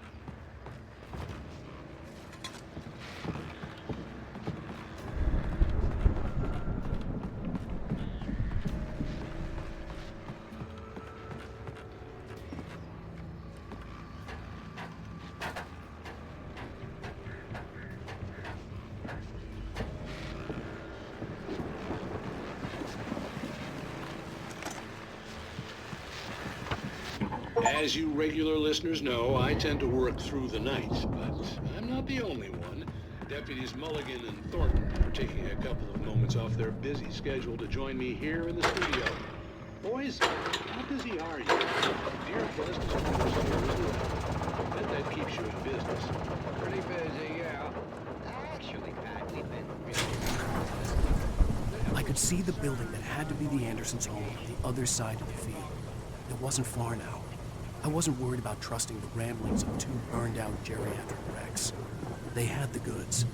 As you regular listeners know, I tend to work through the night, but I'm not the only one. Deputies Mulligan and Thornton are taking a couple of moments off their busy schedule to join me here in the studio. Boys, how busy are you? Dear business, of course, here as well. I bet that keeps you in business. Pretty busy, yeah. Actually, Pat, we've been really... I could see the building that had to be the Andersons' home on the other side of the field. It wasn't far now. I wasn't worried about trusting the ramblings of two burned-out geriatric wrecks. They had the goods.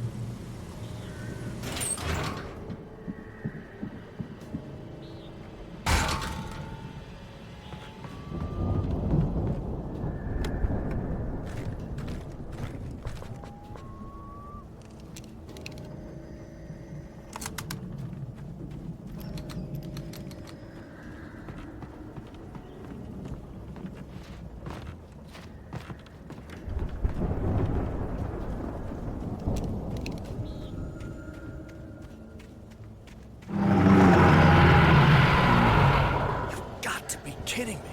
Kidding me.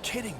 Kidding me.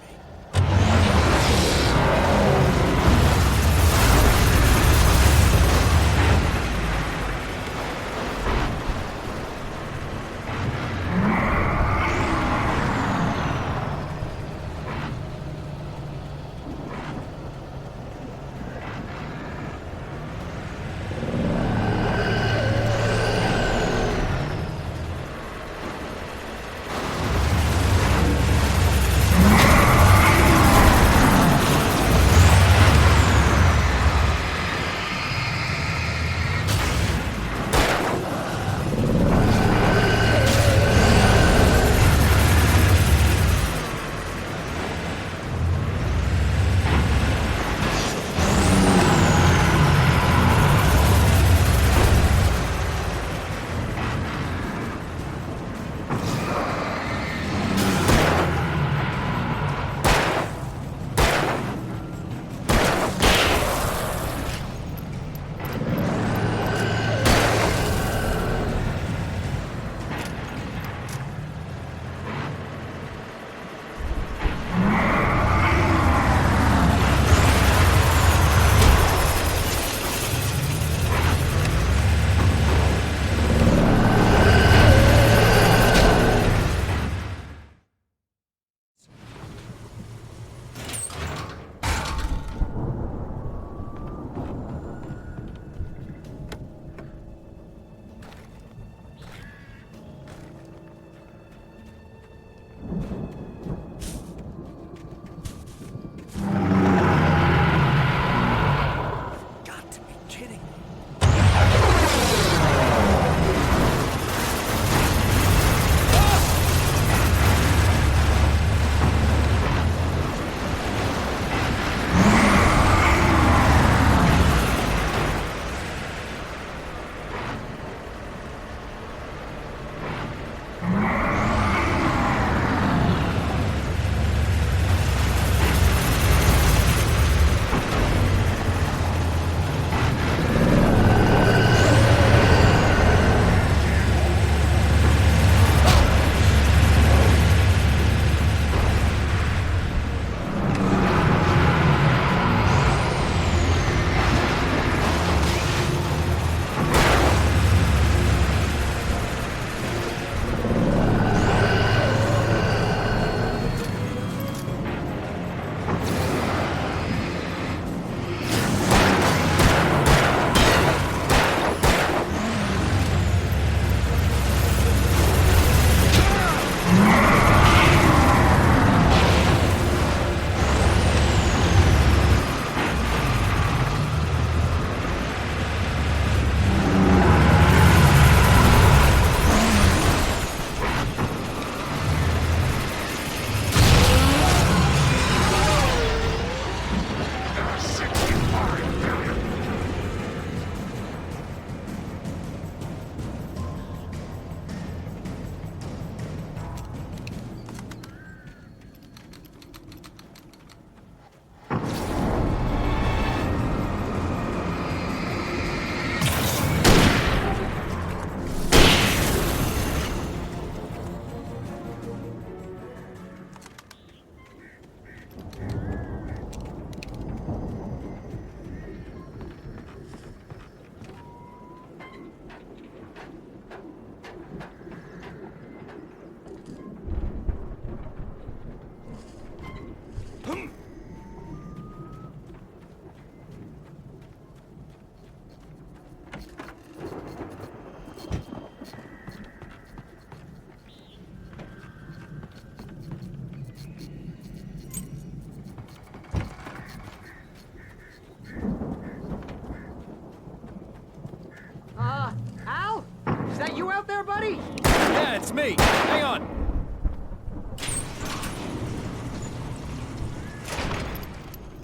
me. Hang on.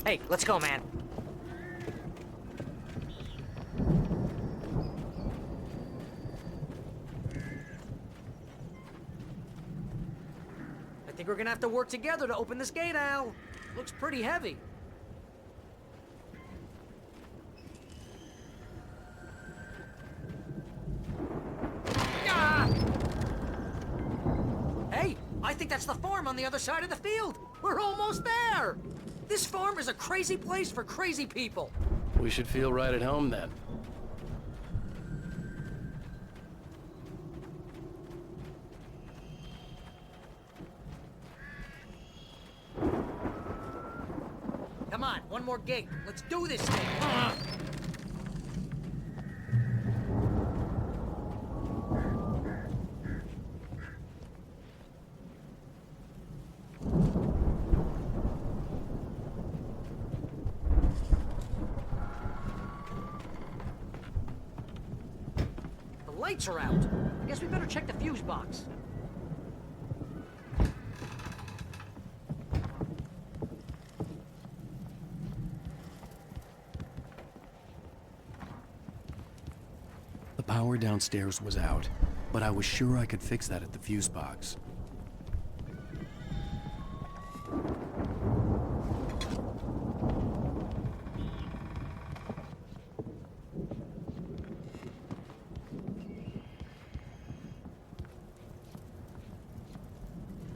Hey, let's go, man. I think we're gonna have to work together to open this gate, Al. Looks pretty heavy. Ah! Hey, I think that's the farm on the other side of the field. We're almost there. This farm is a crazy place for crazy people. We should feel right at home then. Come on, one more gate. Let's do this thing. The lights are out. I guess we better check the fuse box. The power downstairs was out, but I was sure I could fix that at the fuse box.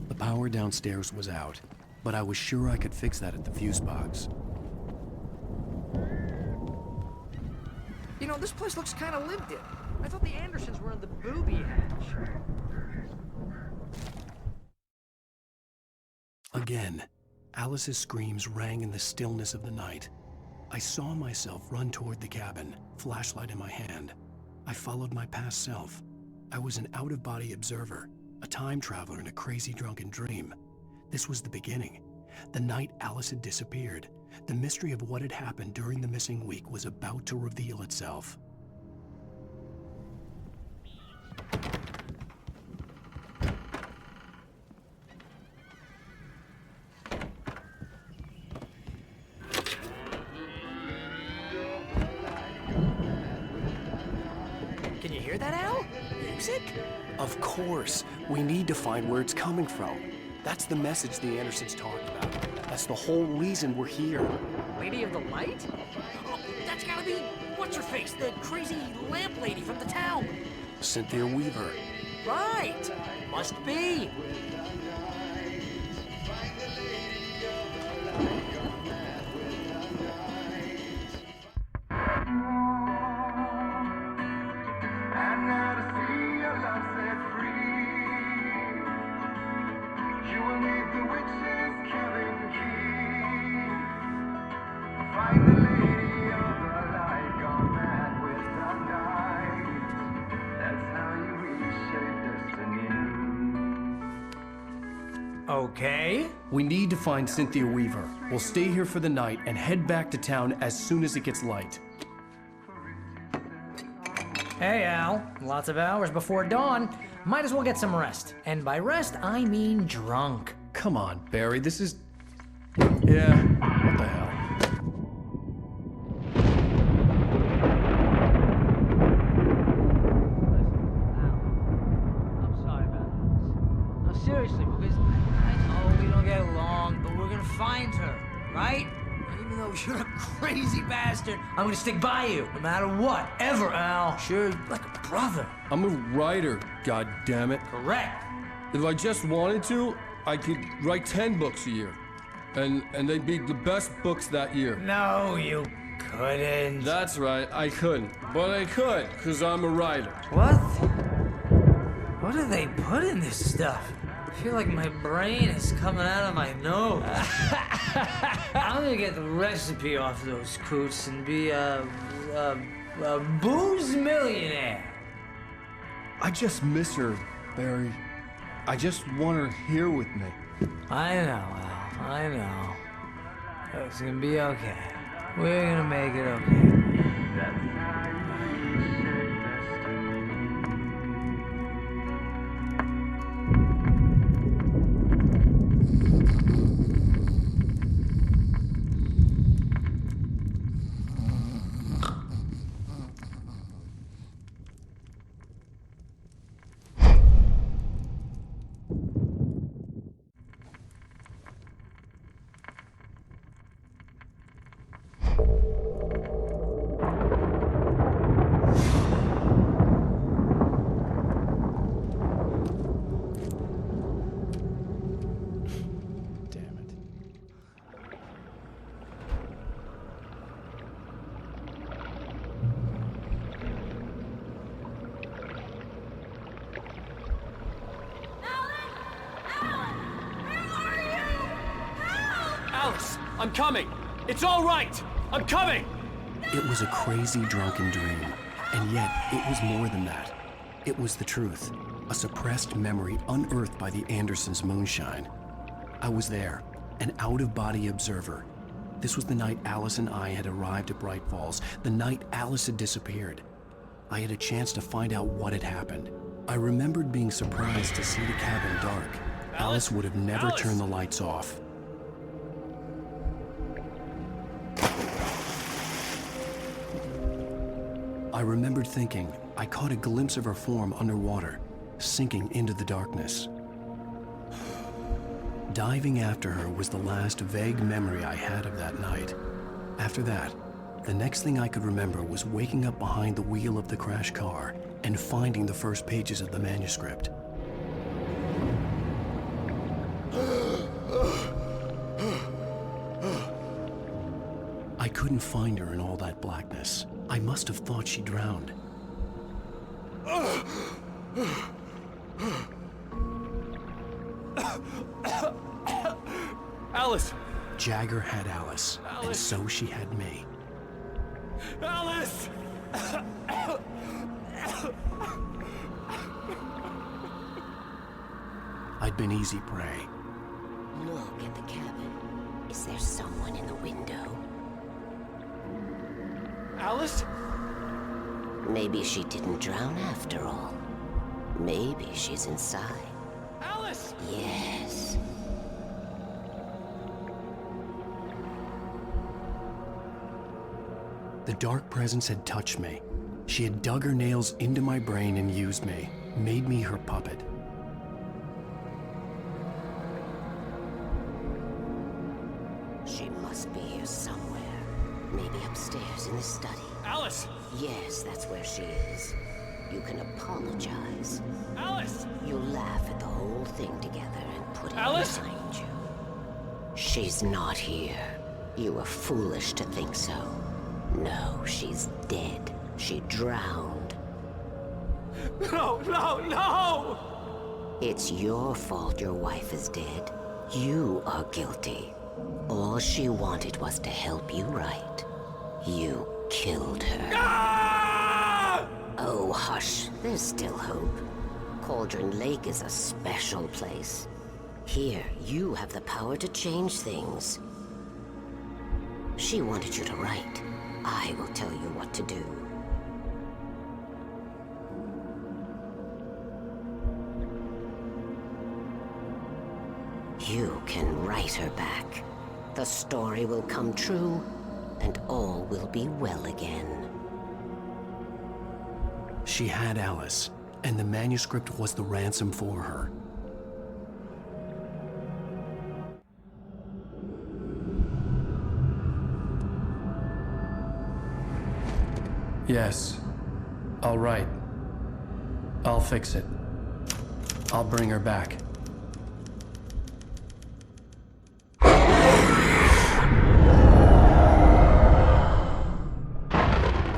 The power downstairs was out, but I was sure I could fix that at the fuse box. You know, this place looks kind of lived in. I thought the Andersons were in the booby hatch. Again, Alice's screams rang in the stillness of the night. I saw myself run toward the cabin, flashlight in my hand. I followed my past self. I was an out-of-body observer, a time traveler in a crazy drunken dream. This was the beginning. The night Alice had disappeared. The mystery of what had happened during the missing week was about to reveal itself. Can you hear that, Al? Music? Of course. We need to find where it's coming from. That's the message the Andersons talked about. That's the whole reason we're here. Lady of the Light? Oh, that's gotta be what's-her-face, the crazy lamp lady from the town. Cynthia Weaver. Right. Must be. Okay. We need to find Cynthia Weaver. We'll stay here for the night and head back to town as soon as it gets light. Hey, Al. Lots of hours before dawn. Might as well get some rest. And by rest, I mean drunk. Come on, Barry, this is... Yeah, what the hell? I'm sorry about this. No, seriously, because I know we don't get along, but we're gonna find her, right? Even though you're a crazy bastard, I'm gonna stick by you, no matter what, ever, Al. Sure, like a brother. I'm a writer, goddammit. Correct. If I just wanted to, I could write 10 books a year. And they'd be the best books that year. No, you couldn't. That's right, I couldn't. But I could, because I'm a writer. What? What do they put in this stuff? I feel like my brain is coming out of my nose. I'm gonna get the recipe off those coots and be a booze millionaire. I just miss her, Barry. I just want her here with me. I know, Al. I know. It's gonna be okay. We're gonna make it okay. Alice, I'm coming! It's all right! I'm coming! It was a crazy, drunken dream, and yet it was more than that. It was the truth, a suppressed memory unearthed by the Andersons' moonshine. I was there, an out-of-body observer. This was the night Alice and I had arrived at Bright Falls, the night Alice had disappeared. I had a chance to find out what had happened. I remembered being surprised to see the cabin dark. Alice would have never turned the lights off. I remembered thinking I caught a glimpse of her form underwater, sinking into the darkness. Diving after her was the last vague memory I had of that night. After that, the next thing I could remember was waking up behind the wheel of the crashed car and finding the first pages of the manuscript. I couldn't find her in all that blackness. I must have thought she drowned. Alice! Jagger had Alice, and so she had me. Alice! I'd been easy prey. Look at the cabin. Is there someone in the window? Alice? Maybe she didn't drown after all. Maybe she's inside. Alice! Yes. The dark presence had touched me. She had dug her nails into my brain and used me, made me her puppet. She must be here somewhere. Maybe upstairs in the study. Alice! Yes, that's where she is. You can apologize. Alice! You laugh at the whole thing together and put it Alice! behind you. She's not here. You were foolish to think so. No, she's dead. She drowned. No, no, no! It's your fault your wife is dead. You are guilty. All she wanted was to help you right. You killed her. Ah! Oh, hush. There's still hope. Cauldron Lake is a special place. Here, you have the power to change things. She wanted you to write. I will tell you what to do. You can write her back. The story will come true, and all will be well again. She had Alice, and the manuscript was the ransom for her. Yes. All right. I'll fix it. I'll bring her back.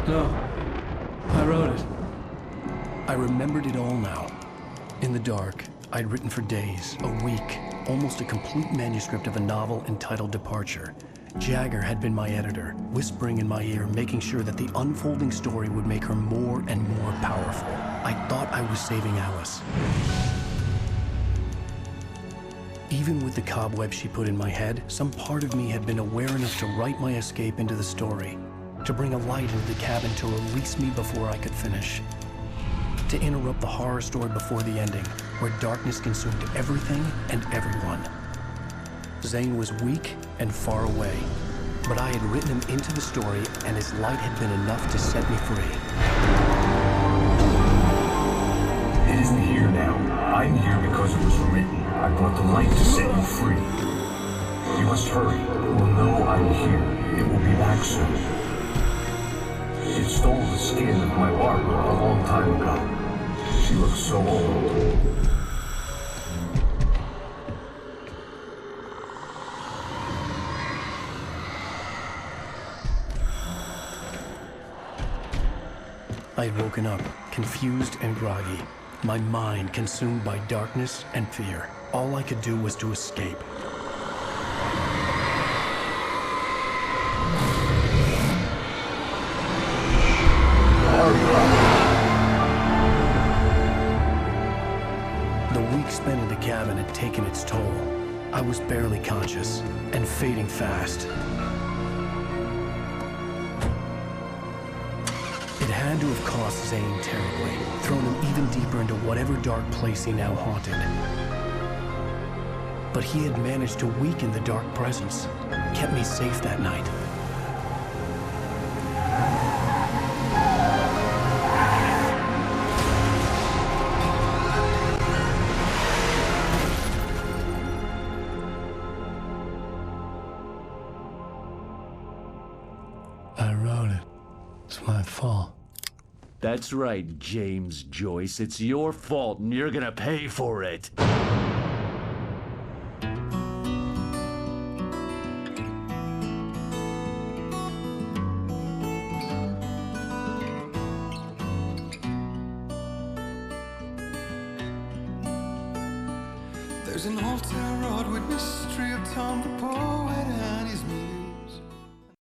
No. I wrote it. I remembered it all now. In the dark, I'd written for days, a week, almost a complete manuscript of a novel entitled Departure. Jagger had been my editor, whispering in my ear, making sure that the unfolding story would make her more and more powerful. I thought I was saving Alice. Even with the cobwebs she put in my head, some part of me had been aware enough to write my escape into the story, to bring a light into the cabin to release me before I could finish, to interrupt the horror story before the ending, where darkness consumed everything and everyone. Zane was weak and far away, but I had written him into the story, and his light had been enough to set me free. It isn't here now. I'm here because it was written. I brought the light to set you free. You must hurry. You will know I'm here. It will be back soon. It stole the skin of my Barbara a long time ago. She looks so old. I had woken up, confused and groggy, my mind consumed by darkness and fear. All I could do was to escape. taken its toll. I was barely conscious, and fading fast. It had to have cost Zane terribly, thrown him even deeper into whatever dark place he now haunted. But he had managed to weaken the dark presence, kept me safe that night. I wrote it. It's my fault. That's right, James Joyce. It's your fault, and you're gonna pay for it. There's an old town road with mystery of Tom the poet and his music.